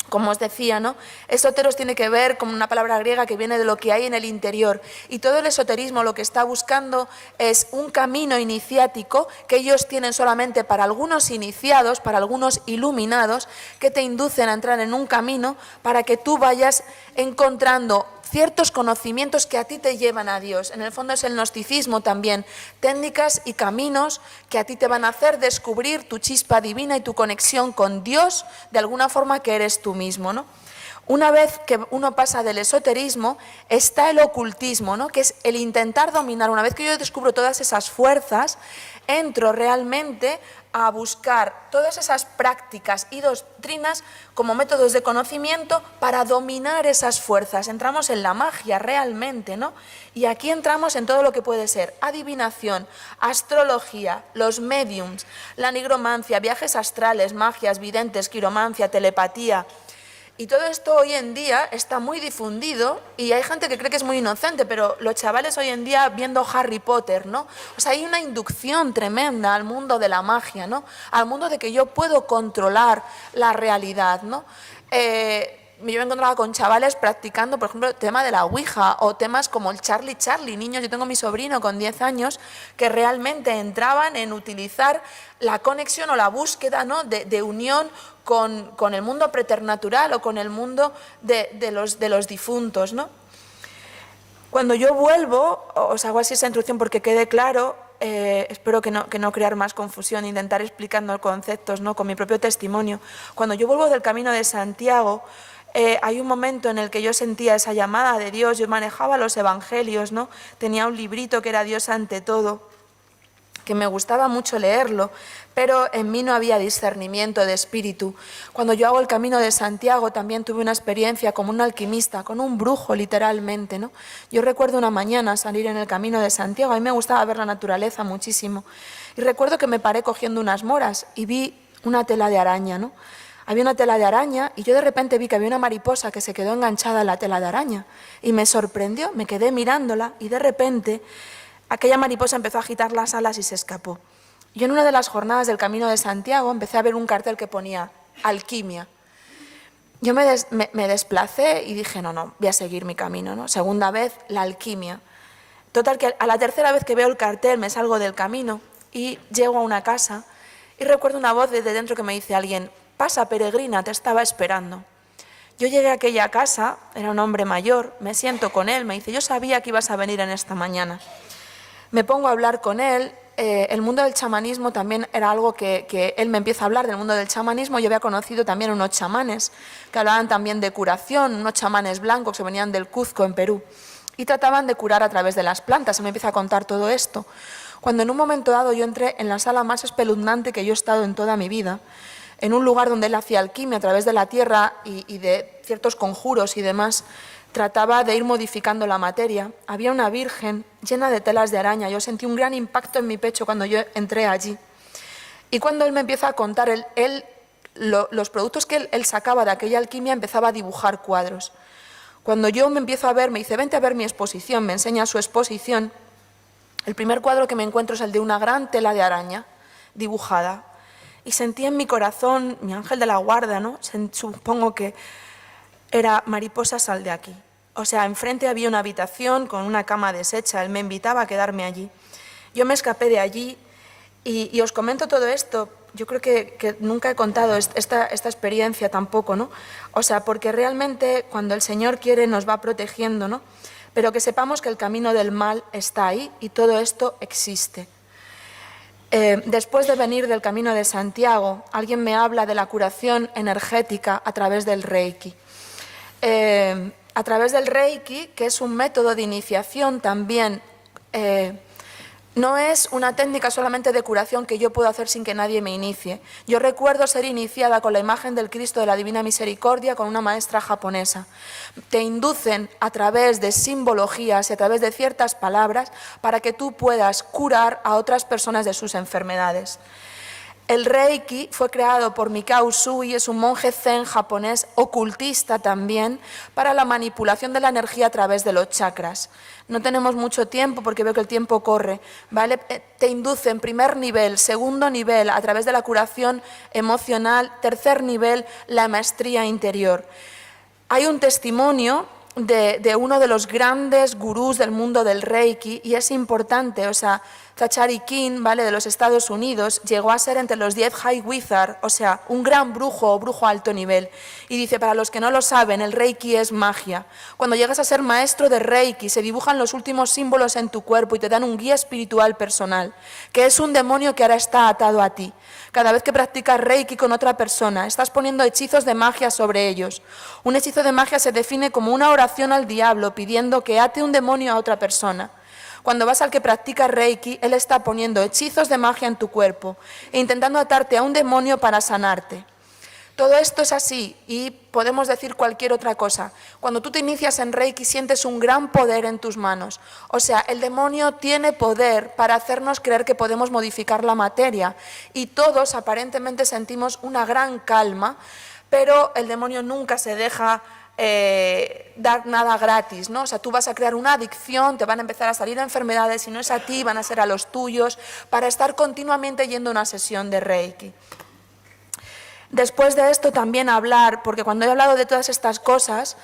Como os decía, ¿no? Esoteros tiene que ver con una palabra griega que viene de lo que hay en el interior. Y todo el esoterismo lo que está buscando es un camino iniciático que ellos tienen solamente para algunos iniciados, para algunos iluminados, que te inducen a entrar en un camino para que tú vayas encontrando ciertos conocimientos que a ti te llevan a Dios. En el fondo es el gnosticismo también, técnicas y caminos que a ti te van a hacer descubrir tu chispa divina y tu conexión con Dios de alguna forma que eres tú mismo, ¿no? Una vez que uno pasa del esoterismo, está el ocultismo, ¿no? Que es el intentar dominar. Una vez que yo descubro todas esas fuerzas, entro realmente a buscar todas esas prácticas y doctrinas como métodos de conocimiento para dominar esas fuerzas. Entramos en la magia realmente, ¿no? Y aquí entramos en todo lo que puede ser adivinación, astrología, los mediums, la nigromancia, viajes astrales, magias, videntes, quiromancia, telepatía. Y todo esto hoy en día está muy difundido y hay gente que cree que es muy inocente, pero los chavales hoy en día viendo Harry Potter, ¿no? O sea, hay una inducción tremenda al mundo de la magia, ¿no? Al mundo de que yo puedo controlar la realidad, ¿no? Yo me encontraba con chavales practicando, por ejemplo, el tema de la Ouija o temas como el Charlie, niños, yo tengo mi sobrino con 10 años que realmente entraban en utilizar la conexión o la búsqueda, ¿no? de unión con el mundo preternatural o con el mundo de los difuntos, ¿no? Cuando yo vuelvo, os hago así esa introducción porque quede claro, espero que no crear más confusión, intentar explicando conceptos, ¿no?, con mi propio testimonio. Cuando yo vuelvo del Camino de Santiago, hay un momento en el que yo sentía esa llamada de Dios, yo manejaba los evangelios, ¿no?, tenía un librito que era Dios ante todo, que me gustaba mucho leerlo, pero en mí no había discernimiento de espíritu. Cuando yo hago el Camino de Santiago también tuve una experiencia como un alquimista, con un brujo literalmente, ¿no? Yo recuerdo una mañana salir en el Camino de Santiago, a mí me gustaba ver la naturaleza muchísimo, y recuerdo que me paré cogiendo unas moras y vi una tela de araña, ¿no? Había una tela de araña y yo de repente vi que había una mariposa que se quedó enganchada en la tela de araña y me sorprendió, me quedé mirándola y de repente aquella mariposa empezó a agitar las alas y se escapó. Yo en una de las jornadas del Camino de Santiago empecé a ver un cartel que ponía alquimia. Yo me desplacé y dije, no, voy a seguir mi camino, ¿no? Segunda vez, la alquimia. Total, que a la tercera vez que veo el cartel me salgo del camino y llego a una casa y recuerdo una voz desde dentro que me dice alguien, pasa peregrina, te estaba esperando. Yo llegué a aquella casa, era un hombre mayor, me siento con él, me dice, yo sabía que ibas a venir en esta mañana. Me pongo a hablar con él, el mundo del chamanismo también era algo que él me empieza a hablar del mundo del chamanismo. Yo había conocido también unos chamanes que hablaban también de curación, unos chamanes blancos que venían del Cuzco en Perú y trataban de curar a través de las plantas. Se me empieza a contar todo esto. Cuando en un momento dado yo entré en la sala más espeluznante que yo he estado en toda mi vida, en un lugar donde él hacía alquimia a través de la tierra y de ciertos conjuros y demás, trataba de ir modificando la materia. Había una virgen llena de telas de araña. Yo sentí un gran impacto en mi pecho cuando yo entré allí. Y cuando él me empieza a contar, los productos que él sacaba de aquella alquimia, empezaba a dibujar cuadros. Cuando yo me empiezo a ver, me dice, vente a ver mi exposición, me enseña su exposición. El primer cuadro que me encuentro es el de una gran tela de araña dibujada. Y sentí en mi corazón, mi ángel de la guarda, ¿no? Supongo que era mariposa, sal de aquí. O sea, enfrente había una habitación con una cama deshecha, él me invitaba a quedarme allí. Yo me escapé de allí y os comento todo esto, yo creo que nunca he contado esta experiencia tampoco, ¿no? O sea, porque realmente cuando el Señor quiere nos va protegiendo, ¿no? Pero que sepamos que el camino del mal está ahí y todo esto existe. Después de venir del Camino de Santiago, alguien me habla de la curación energética a través del Reiki. A través del Reiki, que es un método de iniciación también, no es una técnica solamente de curación que yo puedo hacer sin que nadie me inicie. Yo recuerdo ser iniciada con la imagen del Cristo de la Divina Misericordia con una maestra japonesa. Te inducen a través de simbologías y a través de ciertas palabras para que tú puedas curar a otras personas de sus enfermedades. El Reiki fue creado por Mikao Usui, es un monje zen japonés, ocultista también, para la manipulación de la energía a través de los chakras. No tenemos mucho tiempo porque veo que el tiempo corre, ¿vale? Te induce en primer nivel, segundo nivel, a través de la curación emocional, tercer nivel, la maestría interior. Hay un testimonio de uno de los grandes gurús del mundo del Reiki y es importante, o sea, Zachary King, ¿vale?, de los Estados Unidos, llegó a ser entre los 10 High Wizard, o sea, un gran brujo o brujo a alto nivel. Y dice, para los que no lo saben, el Reiki es magia. Cuando llegas a ser maestro de Reiki, se dibujan los últimos símbolos en tu cuerpo y te dan un guía espiritual personal, que es un demonio que ahora está atado a ti. Cada vez que practicas Reiki con otra persona, estás poniendo hechizos de magia sobre ellos. Un hechizo de magia se define como una oración al diablo pidiendo que ate un demonio a otra persona. Cuando vas al que practica Reiki, él está poniendo hechizos de magia en tu cuerpo e intentando atarte a un demonio para sanarte. Todo esto es así y podemos decir cualquier otra cosa. Cuando tú te inicias en Reiki sientes un gran poder en tus manos. O sea, el demonio tiene poder para hacernos creer que podemos modificar la materia y todos aparentemente sentimos una gran calma, pero el demonio nunca se deja dar nada gratis, ¿no? O sea, tú vas a crear una adicción, te van a empezar a salir enfermedades, si no es a ti, van a ser a los tuyos, para estar continuamente yendo a una sesión de Reiki. Después de esto también hablar, porque cuando he hablado de todas estas cosas,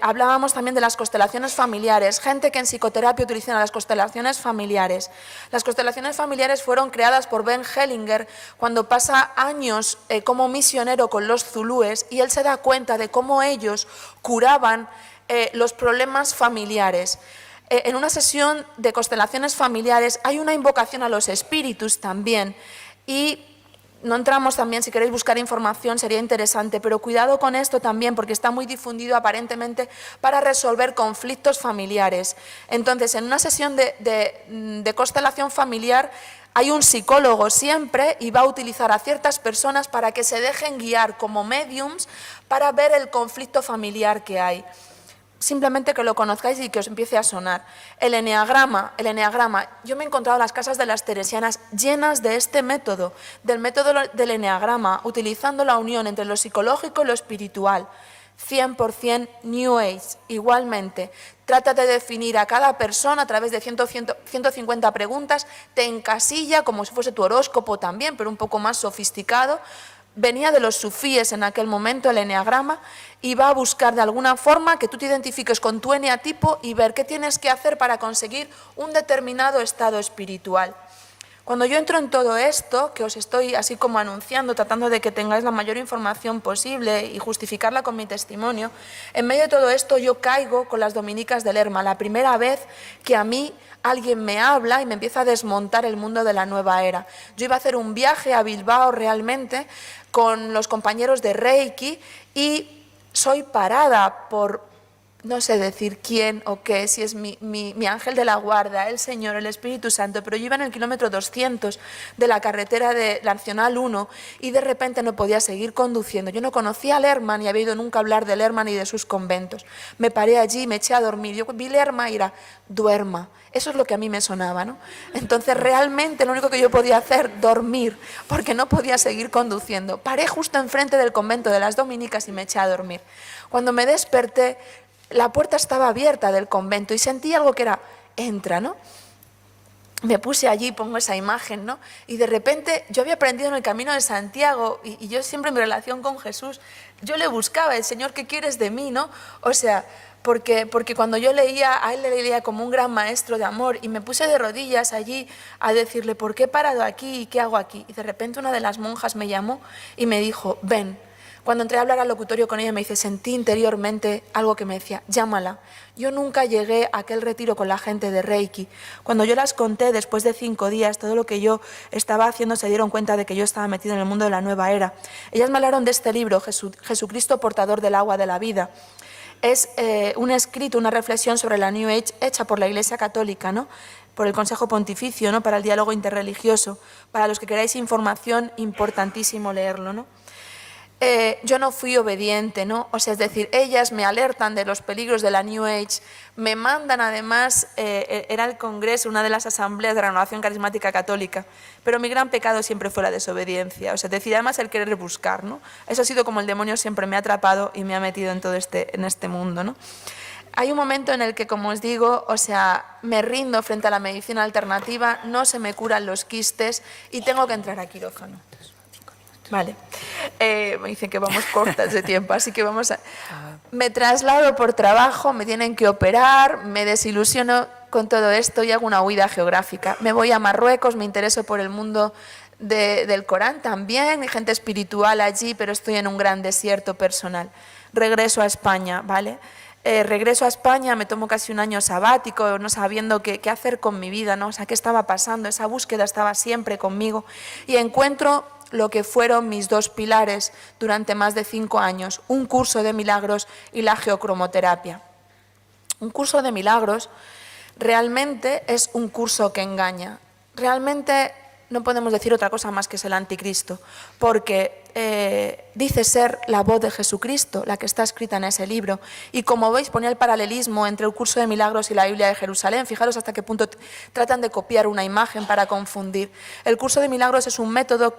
hablábamos también de las constelaciones familiares, gente que en psicoterapia utiliza las constelaciones familiares. Las constelaciones familiares fueron creadas por Ben Hellinger cuando pasa años como misionero con los zulúes y él se da cuenta de cómo ellos curaban los problemas familiares. En una sesión de constelaciones familiares hay una invocación a los espíritus también, y no entramos también, si queréis buscar información sería interesante, pero cuidado con esto también porque está muy difundido aparentemente para resolver conflictos familiares. Entonces, en una sesión de constelación familiar hay un psicólogo siempre y va a utilizar a ciertas personas para que se dejen guiar como mediums para ver el conflicto familiar que hay. Simplemente que lo conozcáis y que os empiece a sonar. El eneagrama, yo me he encontrado las casas de las teresianas llenas de este método, del método del eneagrama, utilizando la unión entre lo psicológico y lo espiritual. 100% New Age, igualmente. Trata de definir a cada persona a través de 150 preguntas, te encasilla como si fuese tu horóscopo también, pero un poco más sofisticado. Venía de los sufíes en aquel momento el eneagrama y va a buscar de alguna forma que tú te identifiques con tu eneatipo y ver qué tienes que hacer para conseguir un determinado estado espiritual. Cuando yo entro en todo esto, que os estoy así como anunciando, tratando de que tengáis la mayor información posible y justificarla con mi testimonio, en medio de todo esto yo caigo con las dominicas de Lerma, la primera vez que a mí alguien me habla y me empieza a desmontar el mundo de la nueva era. Yo iba a hacer un viaje a Bilbao realmente con los compañeros de Reiki y soy parada por no sé decir quién o qué, si es mi ángel de la guarda, el Señor, el Espíritu Santo, pero yo iba en el kilómetro 200 de la carretera de la Nacional 1 y de repente no podía seguir conduciendo. Yo no conocía a Lerma ni había oído nunca hablar de Lerma ni de sus conventos. Me paré allí, me eché a dormir. Yo vi Lerma y era, duerma. Eso es lo que a mí me sonaba, ¿no? Entonces realmente lo único que yo podía hacer, dormir, porque no podía seguir conduciendo. Paré justo enfrente del convento de las dominicas y me eché a dormir. Cuando me desperté, la puerta estaba abierta del convento y sentí algo que era, entra, ¿no? Me puse allí, pongo esa imagen, ¿no? Y de repente yo había aprendido en el camino de Santiago y yo siempre en mi relación con Jesús, yo le buscaba, el Señor, ¿qué quieres de mí, no? O sea, porque cuando yo leía, a él le leía como un gran maestro de amor y me puse de rodillas allí a decirle, ¿por qué he parado aquí y qué hago aquí? Y de repente una de las monjas me llamó y me dijo, ven. Cuando entré a hablar al locutorio con ella me dice, sentí interiormente algo que me decía, llámala. Yo nunca llegué a aquel retiro con la gente de Reiki. Cuando yo las conté, después de 5 días, todo lo que yo estaba haciendo, se dieron cuenta de que yo estaba metida en el mundo de la nueva era. Ellas me hablaron de este libro, Jesucristo portador del agua de la vida. Es un escrito, una reflexión sobre la New Age hecha por la Iglesia Católica, ¿no? Por el Consejo Pontificio, ¿no? Para el diálogo interreligioso. Para los que queráis información, importantísimo leerlo, ¿no? Yo no fui obediente, ¿no? O sea, es decir, ellas me alertan de los peligros de la New Age, me mandan además, era el Congreso, una de las asambleas de Renovación Carismática Católica, pero mi gran pecado siempre fue la desobediencia, o sea, es decir, además el querer buscar, ¿no? Eso ha sido como el demonio siempre me ha atrapado y me ha metido en todo en este mundo, ¿no? Hay un momento en el que, como os digo, o sea, me rindo frente a la medicina alternativa, no se me curan los quistes y tengo que entrar a quirófano. Vale, me dicen que vamos cortas de tiempo, así que vamos a... Me traslado por trabajo, me tienen que operar, me desilusiono con todo esto y hago una huida geográfica. Me voy a Marruecos, me intereso por el mundo del Corán también, hay gente espiritual allí, pero estoy en un gran desierto personal. Regreso a España, ¿vale? Regreso a España, me tomo casi un año sabático, no sabiendo qué hacer con mi vida, ¿no? O sea, qué estaba pasando, esa búsqueda estaba siempre conmigo y encuentro lo que fueron mis 2 pilares durante más de 5 años, un curso de milagros y la geocromoterapia. Un curso de milagros realmente es un curso que engaña. Realmente no podemos decir otra cosa más que es el anticristo, porque dice ser la voz de Jesucristo, la que está escrita en ese libro. Y como veis, ponía el paralelismo entre el curso de milagros y la Biblia de Jerusalén. Fijaros hasta qué punto tratan de copiar una imagen para confundir. El curso de milagros es un método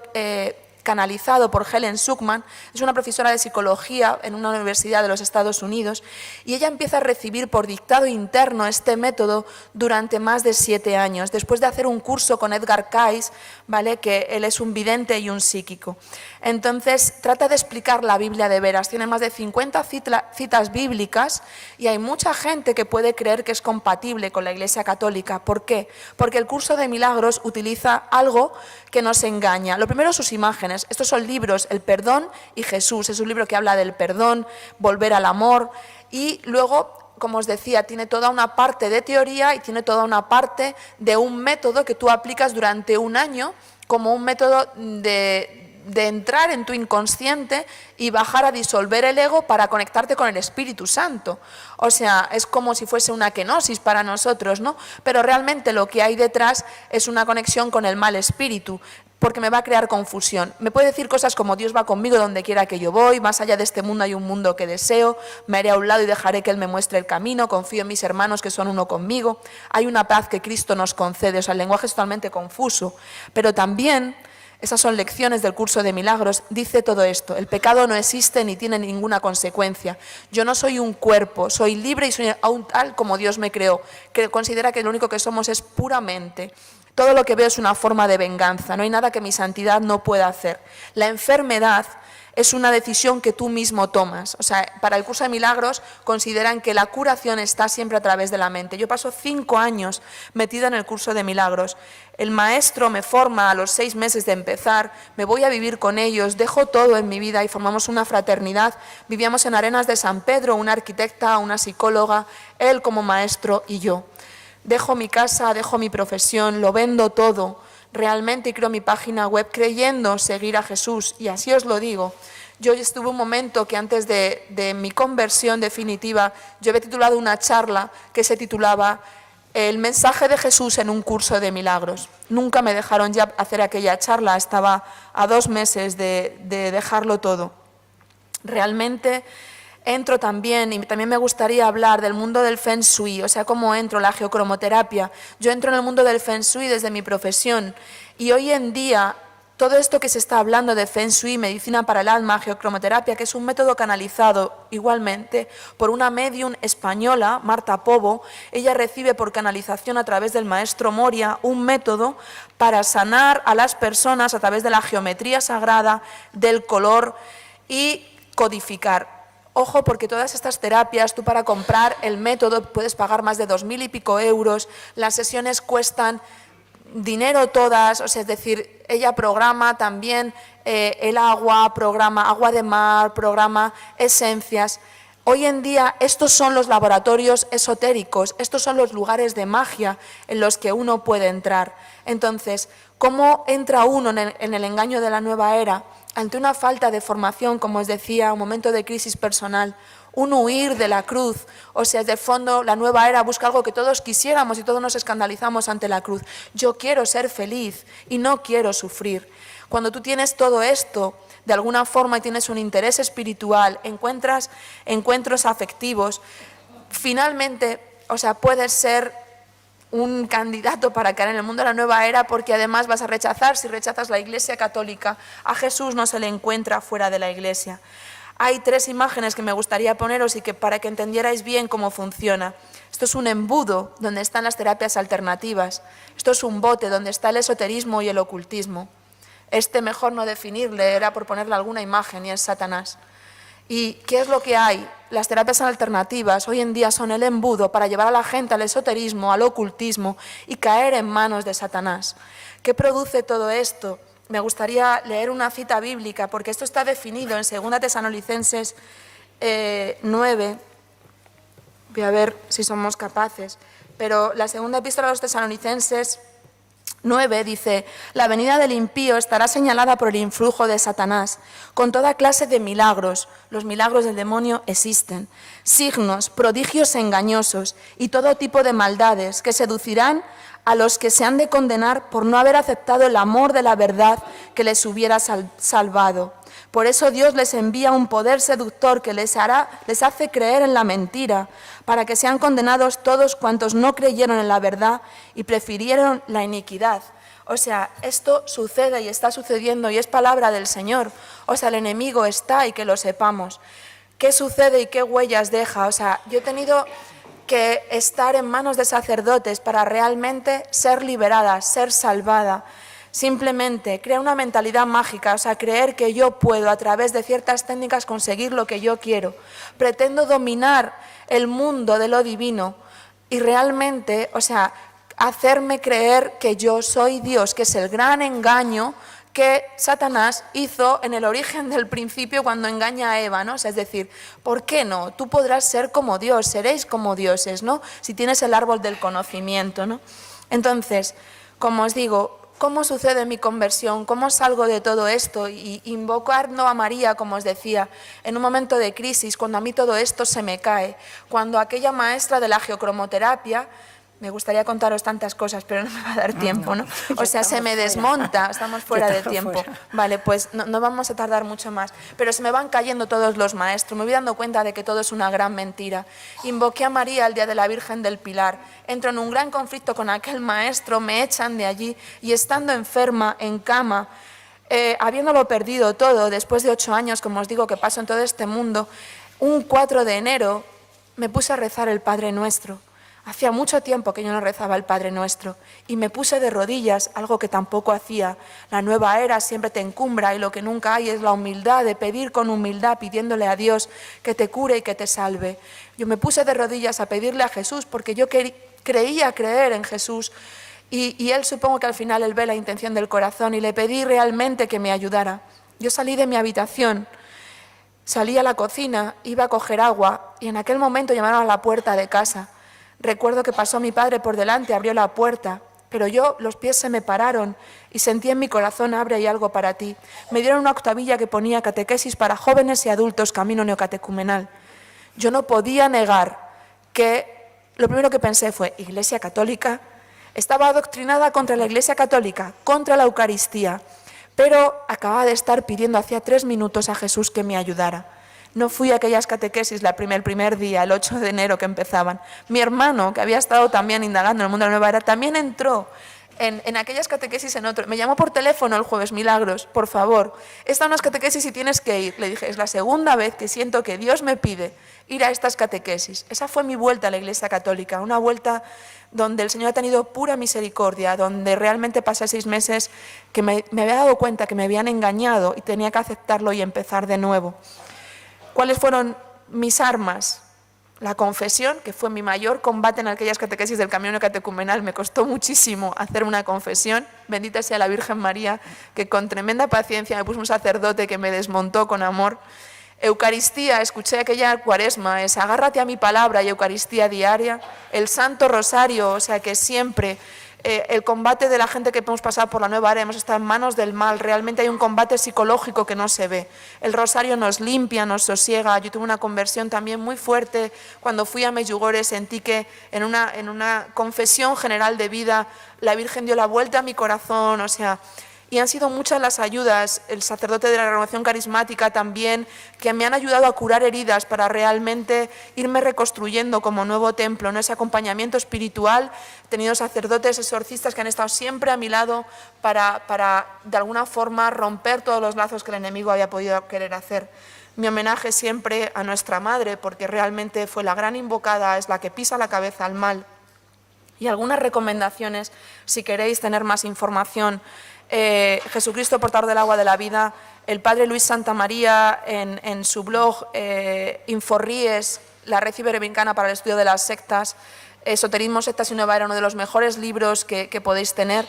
canalizado por Helen Schucman, es una profesora de psicología en una universidad de los Estados Unidos y ella empieza a recibir por dictado interno este método durante más de 7 años, después de hacer un curso con Edgar Cayce, ¿vale? Que él es un vidente y un psíquico. Entonces trata de explicar la Biblia de veras, tiene más de 50 citas bíblicas y hay mucha gente que puede creer que es compatible con la Iglesia Católica. ¿Por qué? Porque el curso de milagros utiliza algo que nos engaña. Lo primero, sus imágenes. Estos son libros, El perdón y Jesús. Es un libro que habla del perdón, volver al amor y luego como os decía, tiene toda una parte de teoría y tiene toda una parte de un método que tú aplicas durante un año como un método de entrar en tu inconsciente y bajar a disolver el ego para conectarte con el Espíritu Santo. O sea, es como si fuese una kenosis para nosotros, ¿no? Pero realmente lo que hay detrás es una conexión con el mal espíritu, porque me va a crear confusión. Me puede decir cosas como Dios va conmigo donde quiera que yo voy, más allá de este mundo hay un mundo que deseo, me haré a un lado y dejaré que Él me muestre el camino, confío en mis hermanos que son uno conmigo, hay una paz que Cristo nos concede. O sea, el lenguaje es totalmente confuso, pero también esas son lecciones del curso de milagros, dice todo esto: el pecado no existe ni tiene ninguna consecuencia. Yo no soy un cuerpo, soy libre y soy aún tal como Dios me creó, que considera que lo único que somos es puramente. Todo lo que veo es una forma de venganza, no hay nada que mi santidad no pueda hacer. La enfermedad es una decisión que tú mismo tomas. O sea, para el curso de milagros consideran que la curación está siempre a través de la mente. Yo paso 5 años metida en el curso de milagros. El maestro me forma a los 6 meses de empezar, me voy a vivir con ellos, dejo todo en mi vida y formamos una fraternidad. Vivíamos en Arenas de San Pedro, una arquitecta, una psicóloga, él como maestro y yo. Dejo mi casa, dejo mi profesión, lo vendo todo realmente y creo mi página web creyendo seguir a Jesús, y así os lo digo. Yo estuve un momento que antes de mi conversión definitiva, yo había titulado una charla que se titulaba El mensaje de Jesús en un curso de milagros. Nunca me dejaron ya hacer aquella charla, estaba a 2 meses de dejarlo todo. Realmente entro también, y también me gustaría hablar del mundo del Feng Shui, o sea, cómo entro, la geocromoterapia. Yo entro en el mundo del Feng Shui desde mi profesión y hoy en día todo esto que se está hablando de Feng Shui, medicina para el alma, geocromoterapia, que es un método canalizado igualmente por una médium española, Marta Pobo. Ella recibe por canalización a través del maestro Moria un método para sanar a las personas a través de la geometría sagrada, del color y codificar. Ojo, porque todas estas terapias, tú para comprar el método puedes pagar más de 2.000 y pico euros, las sesiones cuestan dinero todas, o sea, es decir, ella programa también el agua, programa agua de mar, programa esencias. Hoy en día estos son los laboratorios esotéricos, estos son los lugares de magia en los que uno puede entrar. Entonces, ¿cómo entra uno en el engaño de la nueva era? Ante una falta de formación, como os decía, un momento de crisis personal, un huir de la cruz. O sea, de fondo la nueva era busca algo que todos quisiéramos y todos nos escandalizamos ante la cruz. Yo quiero ser feliz y no quiero sufrir. Cuando tú tienes todo esto, de alguna forma tienes un interés espiritual, encuentras encuentros afectivos, finalmente, o sea, puedes ser un candidato para caer en el mundo de la nueva era, porque además vas a rechazar, si rechazas la Iglesia católica, a Jesús no se le encuentra fuera de la Iglesia. Hay 3 imágenes que me gustaría poneros y que para que entendierais bien cómo funciona. Esto es un embudo donde están las terapias alternativas. Esto es un bote donde está el esoterismo y el ocultismo. Este mejor no definirle, era por ponerle alguna imagen, y es Satanás. ¿Y qué es lo que hay? Las terapias alternativas hoy en día son el embudo para llevar a la gente al esoterismo, al ocultismo y caer en manos de Satanás. ¿Qué produce todo esto? Me gustaría leer una cita bíblica, porque esto está definido en 2 Tesalonicenses 9. Voy a ver si somos capaces. Pero la segunda epístola a los Tesalonicenses 9 dice: la venida del impío estará señalada por el influjo de Satanás, con toda clase de milagros. Los milagros del demonio existen, signos, prodigios engañosos y todo tipo de maldades que seducirán a los que se han de condenar por no haber aceptado el amor de la verdad que les hubiera salvado. Por eso Dios les envía un poder seductor que les hace creer en la mentira, para que sean condenados todos cuantos no creyeron en la verdad y prefirieron la iniquidad. O sea, esto sucede y está sucediendo y es palabra del Señor. O sea, el enemigo está, y que lo sepamos. ¿Qué sucede y qué huellas deja? O sea, yo he tenido que estar en manos de sacerdotes para realmente ser liberada, ser salvada. Simplemente crear una mentalidad mágica, o sea, creer que yo puedo a través de ciertas técnicas conseguir lo que yo quiero. Pretendo dominar el mundo de lo divino y realmente, o sea, hacerme creer que yo soy Dios, que es el gran engaño que Satanás hizo en el origen del principio cuando engaña a Eva, ¿no? O sea, es decir, ¿por qué no? Tú podrás ser como Dios, seréis como dioses, ¿no? Si tienes el árbol del conocimiento, ¿no? Entonces, como os digo, ¿cómo sucede mi conversión? ¿Cómo salgo de todo esto? Y invocando a María, como os decía, en un momento de crisis, cuando a mí todo esto se me cae, cuando aquella maestra de la geocromoterapia, me gustaría contaros tantas cosas, pero no me va a dar tiempo, ¿no? O sea, se me desmonta, estamos fuera de tiempo. Vale, pues no vamos a tardar mucho más. Pero se me van cayendo todos los maestros, me voy dando cuenta de que todo es una gran mentira. Invoqué a María el día de la Virgen del Pilar, entro en un gran conflicto con aquel maestro, me echan de allí y estando enferma, en cama, habiéndolo perdido todo, después de 8 años, como os digo, que paso en todo este mundo, un 4 de enero me puse a rezar el Padre Nuestro. Hacía mucho tiempo que yo no rezaba el Padre Nuestro y me puse de rodillas, algo que tampoco hacía. La nueva era siempre te encumbra y lo que nunca hay es la humildad de pedir con humildad, pidiéndole a Dios que te cure y que te salve. Yo me puse de rodillas a pedirle a Jesús porque yo creía creer en Jesús y Él, supongo que al final Él ve la intención del corazón y le pedí realmente que me ayudara. Yo salí de mi habitación, salí a la cocina, iba a coger agua y en aquel momento llamaron a la puerta de casa. Recuerdo que pasó mi padre por delante, abrió la puerta, pero los pies se me pararon y sentí en mi corazón, abre ahí algo para ti. Me dieron una octavilla que ponía catequesis para jóvenes y adultos, camino neocatecumenal. Yo no podía negar que lo primero que pensé fue, Iglesia Católica, estaba adoctrinada contra la Iglesia Católica, contra la Eucaristía, pero acababa de estar pidiendo hacía 3 minutos a Jesús que me ayudara. No fui a aquellas catequesis el primer día, el 8 de enero que empezaban. Mi hermano, que había estado también indagando en el mundo de la nueva era, también entró en aquellas catequesis en otro. Me llamó por teléfono el jueves, Milagros, por favor, estas unas catequesis y tienes que ir. Le dije, es la segunda vez que siento que Dios me pide ir a estas catequesis. Esa fue mi vuelta a la Iglesia Católica, una vuelta donde el Señor ha tenido pura misericordia, donde realmente pasé 6 meses que me había dado cuenta que me habían engañado y tenía que aceptarlo y empezar de nuevo. ¿Cuáles fueron mis armas? La confesión, que fue mi mayor combate en aquellas catequesis del camino catecumenal. Me costó muchísimo hacer una confesión. Bendita sea la Virgen María, que con tremenda paciencia me puso un sacerdote que me desmontó con amor. Eucaristía, escuché aquella cuaresma, es agárrate a mi palabra y Eucaristía diaria. El Santo Rosario, o sea que siempre... el combate de la gente que hemos pasado por la nueva era, hemos estado en manos del mal, realmente hay un combate psicológico que no se ve. El rosario nos limpia, nos sosiega. Yo tuve una conversión también muy fuerte cuando fui a Medjugorje, sentí que en una confesión general de vida la Virgen dio la vuelta a mi corazón, o sea, y han sido muchas las ayudas, el sacerdote de la renovación carismática también, que me han ayudado a curar heridas para realmente irme reconstruyendo como nuevo templo, ¿no? Ese acompañamiento espiritual. He tenido sacerdotes exorcistas que han estado siempre a mi lado para de alguna forma romper todos los lazos que el enemigo había podido querer hacer. Mi homenaje siempre a nuestra Madre, porque realmente fue la gran invocada, es la que pisa la cabeza al mal. Y algunas recomendaciones, si queréis tener más información. Jesucristo, portador del agua de la vida, el padre Luis Santamaría en su blog Inforríes, la red iberoamericana para el estudio de las sectas, Esoterismo, sectas y nueva era, uno de los mejores libros que podéis tener,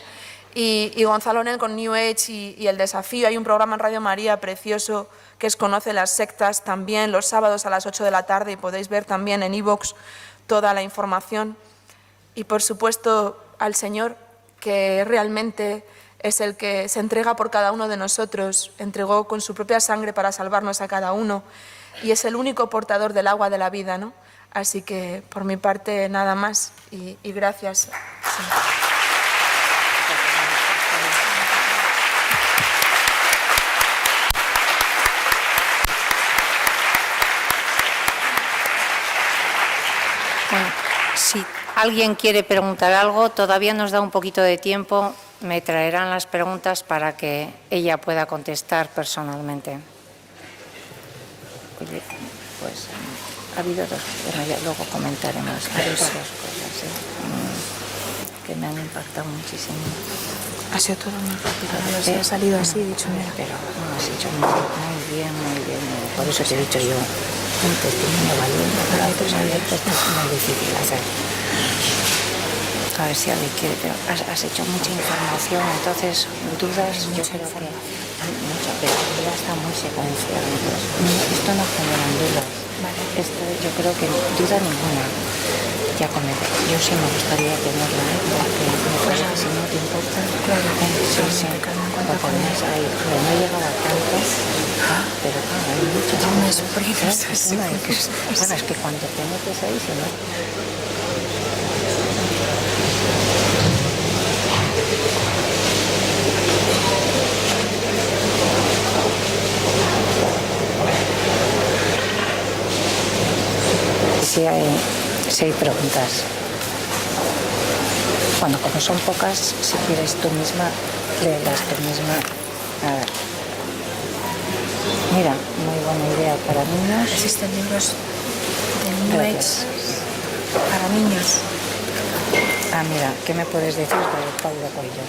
y Gonzalo Nel con New Age y El Desafío. Hay un programa en Radio María precioso que es Conoce las sectas, también los sábados a las 8 de la tarde, y podéis ver también en iVoox toda la información. Y por supuesto al Señor, que realmente es el que se entrega por cada uno de nosotros, entregó con su propia sangre para salvarnos a cada uno y es el único portador del agua de la vida, ¿no? Así que por mi parte nada más y gracias. Sí. Bueno, si alguien quiere preguntar algo, todavía nos da un poquito de tiempo. Me traerán las preguntas para que ella pueda contestar personalmente. Oye, pues ha habido dos, bueno, ya luego comentaremos dos cosas que me han impactado muchísimo. Ha sido todo muy rápido, ha salido así, dicho mira. Pero no, has hecho muy bien, muy bien. Por eso te he dicho yo, un testimonio valiente para otros abiertos es muy difícil hacer. A ver si alguien quiere, pero has hecho mucha información, entonces dudas, yo creo que hay mucha, pero ya está muy secuenciado. Esto no genera dudas. Esto yo creo que duda ninguna. Ya con él. Yo sí me gustaría tenerla, porque me parece, si no te importa, sí, porque además ahí, no he llegado a tanto, pero claro, hay muchas cosas. Bueno, es que cuando te metes ahí, si no... Si hay preguntas. Bueno, como son pocas, si quieres tú misma, léelas tú misma. A ver. Mira, muy buena idea para niños. Existen libros de New Age para niños. Mira, ¿qué me puedes decir de Paulo Coelho?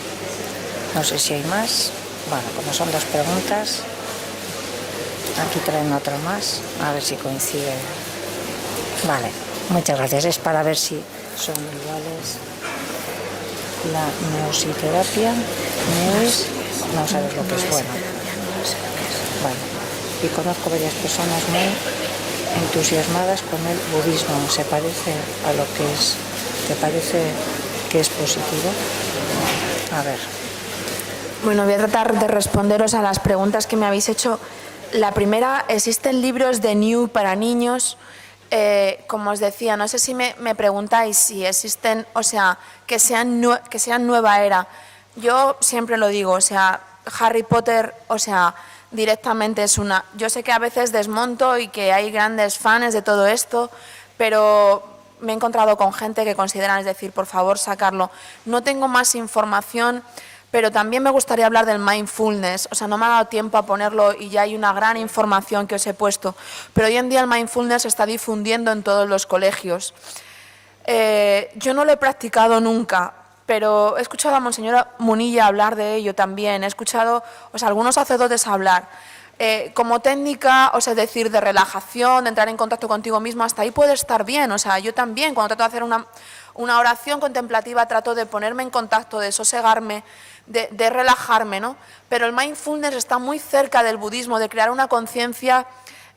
No sé si hay más. Bueno, como son dos preguntas, aquí traen otro más, a ver si coincide. Vale, muchas gracias. Es para ver si son iguales. La neositerapia, no sabes lo que es bueno. Vale. Y conozco varias personas muy entusiasmadas con el budismo. ¿Se parece a lo que es? ¿Te parece que es positivo? A ver. Bueno, voy a tratar de responderos a las preguntas que me habéis hecho. La primera, ¿existen libros de New para niños? Como os decía, no sé si me preguntáis si existen, o sea, que sean nueva era. Yo siempre lo digo, o sea, Harry Potter, o sea, directamente es una... Yo sé que a veces desmonto y que hay grandes fans de todo esto, pero me he encontrado con gente que consideran, es decir, por favor, sacarlo. No tengo más información, pero también me gustaría hablar del mindfulness. O sea, no me ha dado tiempo a ponerlo y ya hay una gran información que os he puesto. Pero hoy en día el mindfulness se está difundiendo en todos los colegios. Yo no lo he practicado nunca, pero he escuchado a Monseñor Munilla hablar de ello también. He escuchado, o sea, algunos sacerdotes hablar. Como técnica, o sea, es decir, de relajación, de entrar en contacto contigo mismo, hasta ahí puede estar bien. O sea, yo también, cuando trato de hacer una oración contemplativa, trato de ponerme en contacto, de sosegarme, de relajarme, ¿no? Pero el mindfulness está muy cerca del budismo, de crear una conciencia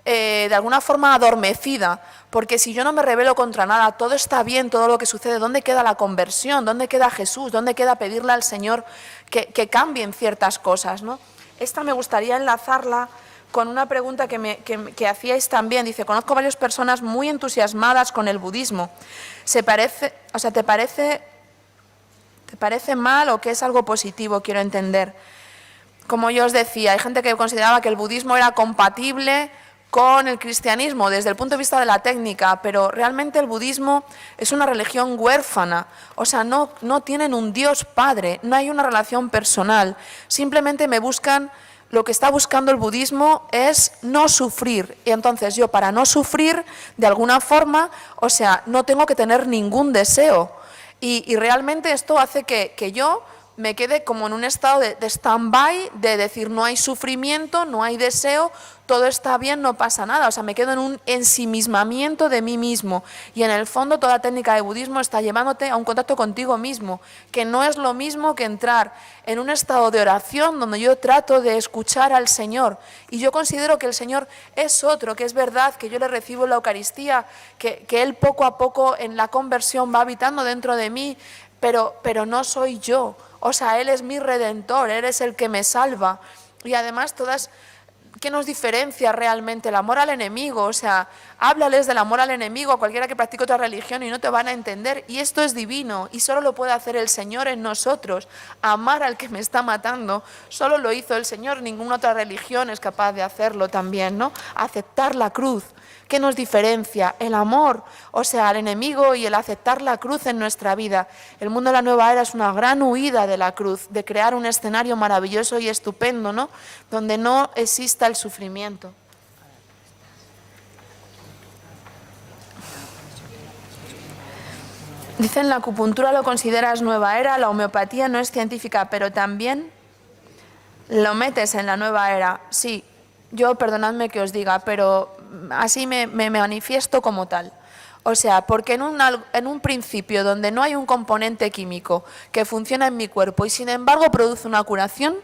de alguna forma adormecida, porque si yo no me rebelo contra nada, todo está bien, todo lo que sucede, ¿dónde queda la conversión? ¿Dónde queda Jesús? ¿Dónde queda pedirle al Señor que cambien ciertas cosas, ¿no? Esta me gustaría enlazarla con una pregunta que hacíais también. Dice, conozco varias personas muy entusiasmadas con el budismo. ¿Te parece mal o que es algo positivo? Quiero entender. Como yo os decía, hay gente que consideraba que el budismo era compatible con el cristianismo desde el punto de vista de la técnica, pero realmente el budismo es una religión huérfana, o sea, no tienen un Dios Padre, no hay una relación personal, simplemente lo que está buscando el budismo es no sufrir, y entonces yo para no sufrir, de alguna forma, o sea, no tengo que tener ningún deseo, y realmente esto hace que yo me quede como en un estado de stand-by, de decir no hay sufrimiento, no hay deseo, todo está bien, no pasa nada. O sea, me quedo en un ensimismamiento de mí mismo. Y en el fondo toda técnica de budismo está llevándote a un contacto contigo mismo, que no es lo mismo que entrar en un estado de oración donde yo trato de escuchar al Señor. Y yo considero que el Señor es otro, que es verdad, que yo le recibo en la Eucaristía, que Él poco a poco en la conversión va habitando dentro de mí, pero no soy yo. O sea, Él es mi Redentor, Él es el que me salva. Y además ¿qué nos diferencia realmente? El amor al enemigo. O sea, háblales del amor al enemigo a cualquiera que practique otra religión y no te van a entender. Y esto es divino y solo lo puede hacer el Señor en nosotros. Amar al que me está matando, solo lo hizo el Señor. Ninguna otra religión es capaz de hacerlo también, ¿no? Aceptar la cruz. ¿Qué nos diferencia? El amor, o sea, al enemigo y el aceptar la cruz en nuestra vida. El mundo de la nueva era es una gran huida de la cruz, de crear un escenario maravilloso y estupendo, ¿no? Donde no exista el sufrimiento. Dicen, la acupuntura lo consideras nueva era, la homeopatía no es científica, pero también lo metes en la nueva era. Sí, yo perdonadme que os diga, pero así me manifiesto como tal. O sea, porque en un principio donde no hay un componente químico que funciona en mi cuerpo y sin embargo produce una curación,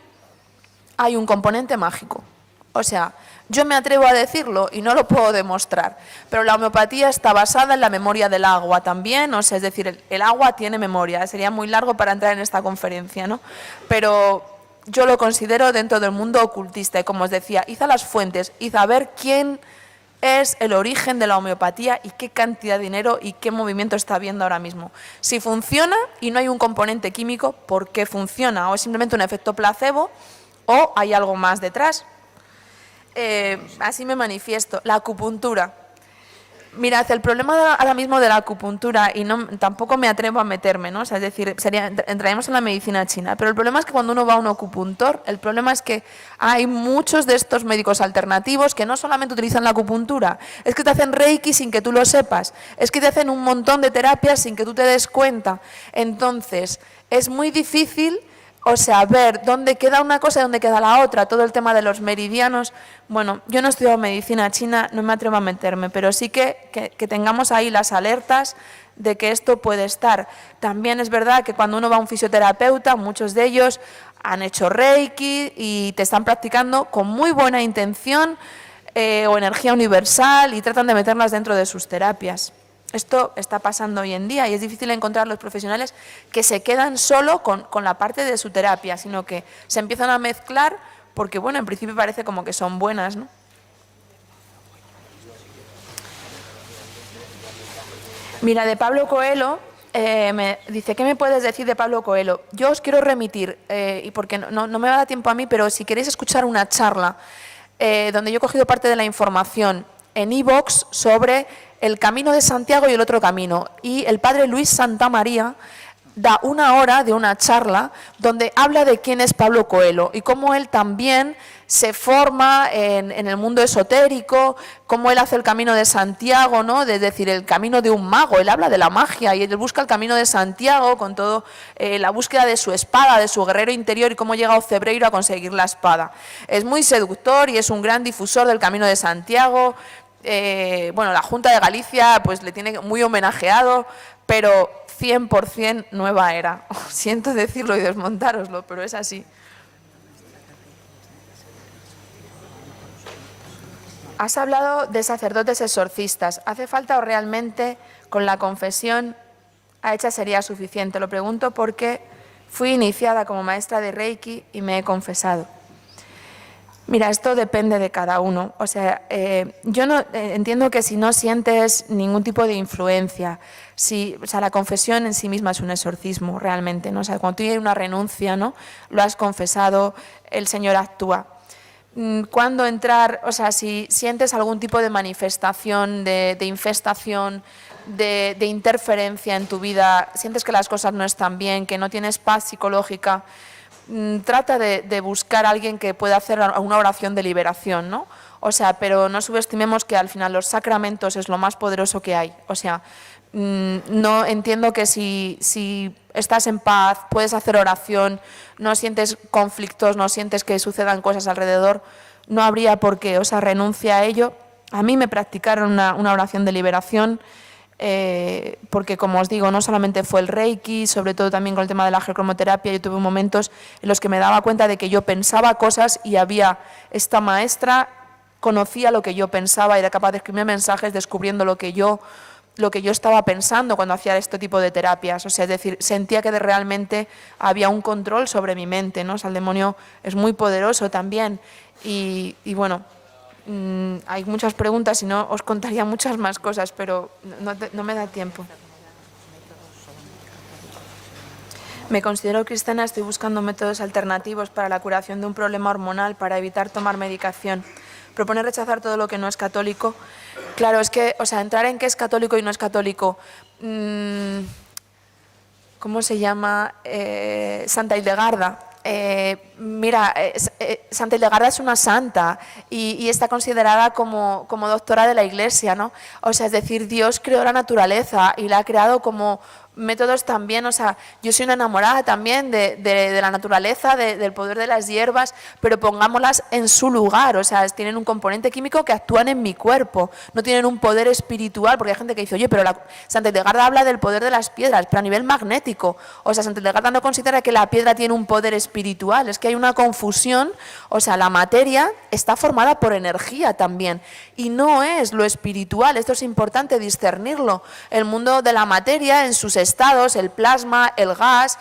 hay un componente mágico. O sea, yo me atrevo a decirlo y no lo puedo demostrar, pero la homeopatía está basada en la memoria del agua también, o sea, es decir, el agua tiene memoria, sería muy largo para entrar en esta conferencia, ¿no? Pero yo lo considero dentro del mundo ocultista y como os decía, id a las fuentes, id a ver quién es el origen de la homeopatía y qué cantidad de dinero y qué movimiento está habiendo ahora mismo. Si funciona y no hay un componente químico, ¿por qué funciona? ¿O es simplemente un efecto placebo o hay algo más detrás? Así me manifiesto. La acupuntura. Mirad, el problema ahora mismo de la acupuntura, y tampoco me atrevo a meterme, ¿no? O sea, es decir, entraríamos en la medicina china, pero el problema es que cuando uno va a un acupuntor, el problema es que hay muchos de estos médicos alternativos que no solamente utilizan la acupuntura, es que te hacen reiki sin que tú lo sepas, es que te hacen un montón de terapias sin que tú te des cuenta. Entonces, es muy difícil, o sea, ver dónde queda una cosa y dónde queda la otra, todo el tema de los meridianos. Bueno, yo no he estudiado medicina china, no me atrevo a meterme, pero sí que tengamos ahí las alertas de que esto puede estar. También es verdad que cuando uno va a un fisioterapeuta, muchos de ellos han hecho reiki y te están practicando con muy buena intención o energía universal y tratan de meterlas dentro de sus terapias. Esto está pasando hoy en día y es difícil encontrar los profesionales que se quedan solo con la parte de su terapia, sino que se empiezan a mezclar porque, bueno, en principio parece como que son buenas, ¿no? Mira, de Pablo Coelho, me dice, ¿qué me puedes decir de Pablo Coelho? Yo os quiero remitir, y porque no me va a dar tiempo a mí, pero si queréis escuchar una charla donde yo he cogido parte de la información en iVoox sobre el Camino de Santiago y el otro camino. Y el padre Luis Santamaría da 1 hora de una charla donde habla de quién es Pablo Coelho y cómo él también se forma en el mundo esotérico, cómo él hace el Camino de Santiago, ¿no? Es decir, el camino de un mago. Él habla de la magia y él busca el Camino de Santiago con todo la búsqueda de su espada, de su guerrero interior y cómo llega Ocebreiro a conseguir la espada. Es muy seductor y es un gran difusor del Camino de Santiago. Bueno, la Junta de Galicia pues le tiene muy homenajeado, pero 100% nueva era. Siento decirlo y desmontároslo, pero es así. Has hablado de sacerdotes exorcistas. ¿Hace falta o realmente con la confesión hecha sería suficiente? Lo pregunto porque fui iniciada como maestra de Reiki y me he confesado. Mira, esto depende de cada uno. O sea, yo no entiendo que si no sientes ningún tipo de influencia, o sea, la confesión en sí misma es un exorcismo realmente, ¿no? O sea, cuando tú tienes una renuncia, ¿no? Lo has confesado, el Señor actúa. Cuando entrar, o sea, si sientes algún tipo de manifestación, de infestación, de interferencia en tu vida, sientes que las cosas no están bien, que no tienes paz psicológica, trata de buscar a alguien que pueda hacer una oración de liberación, ¿no? O sea, pero no subestimemos que al final los sacramentos es lo más poderoso que hay. O sea, no entiendo que si estás en paz, puedes hacer oración, no sientes conflictos, no sientes que sucedan cosas alrededor, no habría por qué, o sea, renuncia a ello. A mí me practicaron una oración de liberación, porque como os digo, no solamente fue el Reiki, sobre todo también con el tema de la geocromoterapia, yo tuve momentos en los que me daba cuenta de que yo pensaba cosas y había esta maestra, conocía lo que yo pensaba y era capaz de escribir mensajes descubriendo lo que yo estaba pensando cuando hacía este tipo de terapias. O sea, es decir, sentía que realmente había un control sobre mi mente, ¿no? O sea, el demonio es muy poderoso también y bueno, hay muchas preguntas y no os contaría muchas más cosas, pero no me da tiempo. Me considero cristiana, estoy buscando métodos alternativos para la curación de un problema hormonal para evitar tomar medicación. Propone rechazar todo lo que no es católico. Claro, es que, o sea, entrar en qué es católico y no es católico. ¿Cómo se llama? Santa Hildegarda. Mira, Santa Hildegarda es una santa y está considerada como doctora de la Iglesia, ¿no? O sea, es decir, Dios creó la naturaleza y la ha creado como métodos también, o sea, yo soy una enamorada también de la naturaleza, del poder de las hierbas, pero pongámoslas en su lugar, o sea, tienen un componente químico que actúan en mi cuerpo, no tienen un poder espiritual, porque hay gente que dice, oye, pero Santa Hildegarda habla del poder de las piedras, pero a nivel magnético, o sea, Santa Hildegarda no considera que la piedra tiene un poder espiritual, es que hay una confusión, o sea, la materia está formada por energía también, y no es lo espiritual, esto es importante discernirlo, el mundo de la materia en sus estados, el plasma, el gas,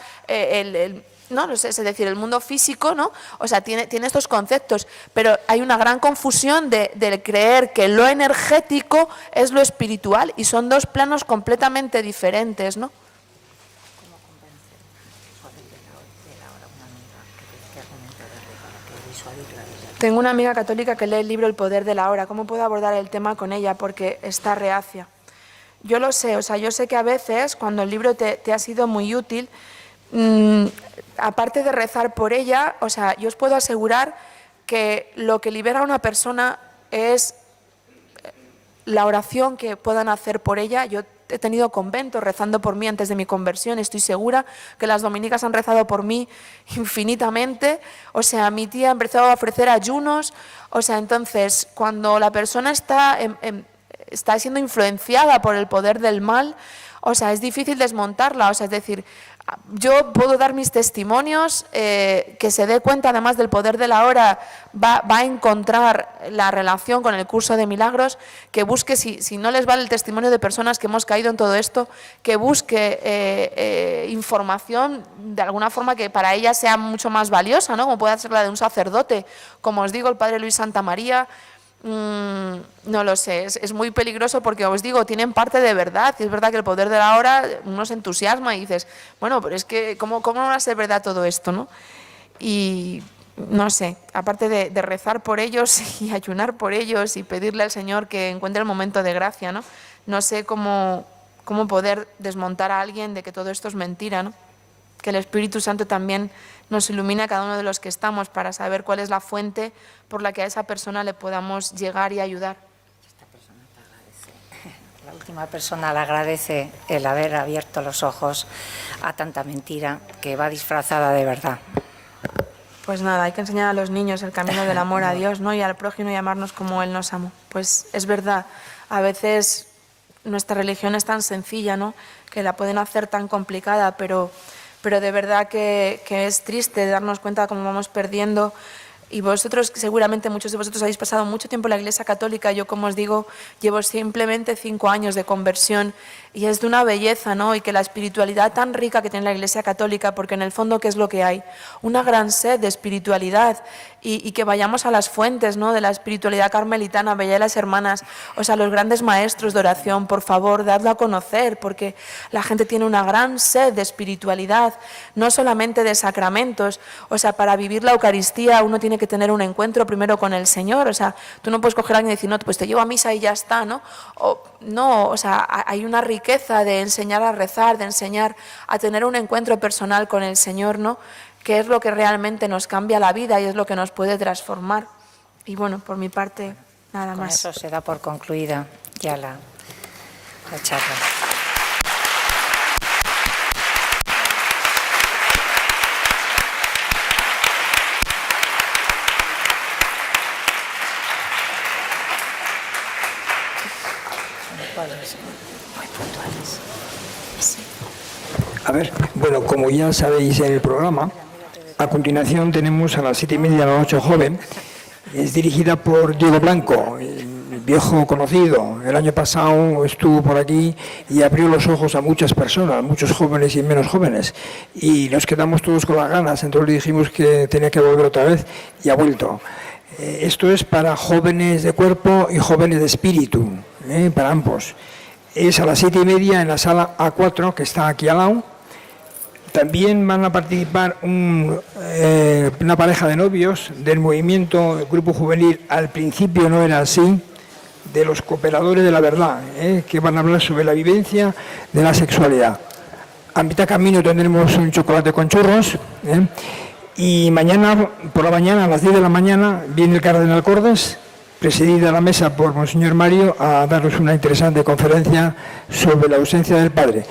no sé, es decir, el mundo físico, ¿no? O sea, tiene estos conceptos, pero hay una gran confusión de creer que lo energético es lo espiritual y son dos planos completamente diferentes, ¿no? Tengo una amiga católica que lee el libro El poder de la hora. ¿Cómo puedo abordar el tema con ella? Porque está reacia. Yo lo sé, o sea, yo sé que a veces cuando el libro te ha sido muy útil, aparte de rezar por ella, o sea, yo os puedo asegurar que lo que libera a una persona es la oración que puedan hacer por ella. Yo he tenido conventos rezando por mí antes de mi conversión, estoy segura que las dominicas han rezado por mí infinitamente, o sea, mi tía empezó a ofrecer ayunos, o sea, entonces, cuando la persona está siendo influenciada por el poder del mal, o sea, es difícil desmontarla, o sea, es decir, yo puedo dar mis testimonios, que se dé cuenta además del poder de la hora, va a encontrar la relación con el curso de milagros, que busque, si no les vale el testimonio de personas que hemos caído en todo esto, que busque información de alguna forma que para ella sea mucho más valiosa, ¿no? Como puede ser la de un sacerdote, como os digo, el padre Luis Santamaría. No lo sé, es muy peligroso porque os digo, tienen parte de verdad, y es verdad que el poder de la hora uno se entusiasma y dices, bueno, pero es que ¿cómo no va a ser verdad todo esto, no? Y no sé, aparte de rezar por ellos y ayunar por ellos y pedirle al Señor que encuentre el momento de gracia, ¿no? No sé cómo poder desmontar a alguien de que todo esto es mentira, ¿no? Que el Espíritu Santo también nos ilumine a cada uno de los que estamos para saber cuál es la fuente por la que a esa persona le podamos llegar y ayudar. Esta persona te agradece. La última persona le agradece el haber abierto los ojos a tanta mentira que va disfrazada de verdad. Pues nada, hay que enseñar a los niños el camino del amor a Dios, ¿no? Y al prójimo y amarnos como Él nos amó. Pues es verdad, a veces nuestra religión es tan sencilla, ¿no? Que la pueden hacer tan complicada, pero de verdad que es triste darnos cuenta de cómo vamos perdiendo. Y vosotros, seguramente muchos de vosotros habéis pasado mucho tiempo en la Iglesia Católica. Yo, como os digo, llevo simplemente 5 años de conversión y es de una belleza, ¿no? Y que la espiritualidad tan rica que tiene la Iglesia Católica, porque en el fondo, ¿qué es lo que hay? Una gran sed de espiritualidad y que vayamos a las fuentes, ¿no? De la espiritualidad carmelitana, veía a las hermanas, o sea, los grandes maestros de oración, por favor, dadlo a conocer, porque la gente tiene una gran sed de espiritualidad, no solamente de sacramentos, o sea, para vivir la Eucaristía uno tiene que tener un encuentro primero con el Señor, o sea, tú no puedes coger a alguien y decir, no, pues te llevo a misa y ya está, ¿no? O sea, hay una riqueza de enseñar a rezar, de enseñar a tener un encuentro personal con el Señor, ¿no? Que es lo que realmente nos cambia la vida y es lo que nos puede transformar. Y bueno, por mi parte, nada más. Con eso se da por concluida ya la charla. Muy puntuales. Sí. A ver, bueno, como ya sabéis en el programa, a continuación tenemos a las 7:30 la noche joven. Es dirigida por Diego Blanco, el viejo conocido. El año pasado estuvo por aquí y abrió los ojos a muchas personas, muchos jóvenes y menos jóvenes. Y nos quedamos todos con las ganas, entonces le dijimos que tenía que volver otra vez y ha vuelto. Esto es para jóvenes de cuerpo y jóvenes de espíritu, para ambos. Es a las 7:30 en la sala A4, que está aquí al lado. También van a participar una pareja de novios del movimiento Grupo Juvenil, al principio no era así, de los cooperadores de la verdad, que van a hablar sobre la vivencia de la sexualidad. A mitad camino tendremos un chocolate con churros, y mañana, por la mañana, a las 10 de la mañana, viene el cardenal Cordes, presidida la mesa por Monseñor Mario, a darnos una interesante conferencia sobre la ausencia del Padre.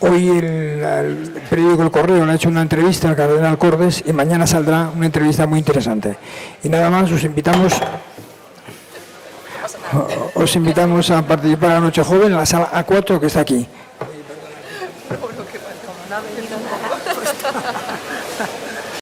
Hoy el periódico El Correo le ha hecho una entrevista al cardenal Cordes y mañana saldrá una entrevista muy interesante. Y nada más, os invitamos a participar a la Noche Joven en la sala A4 que está aquí.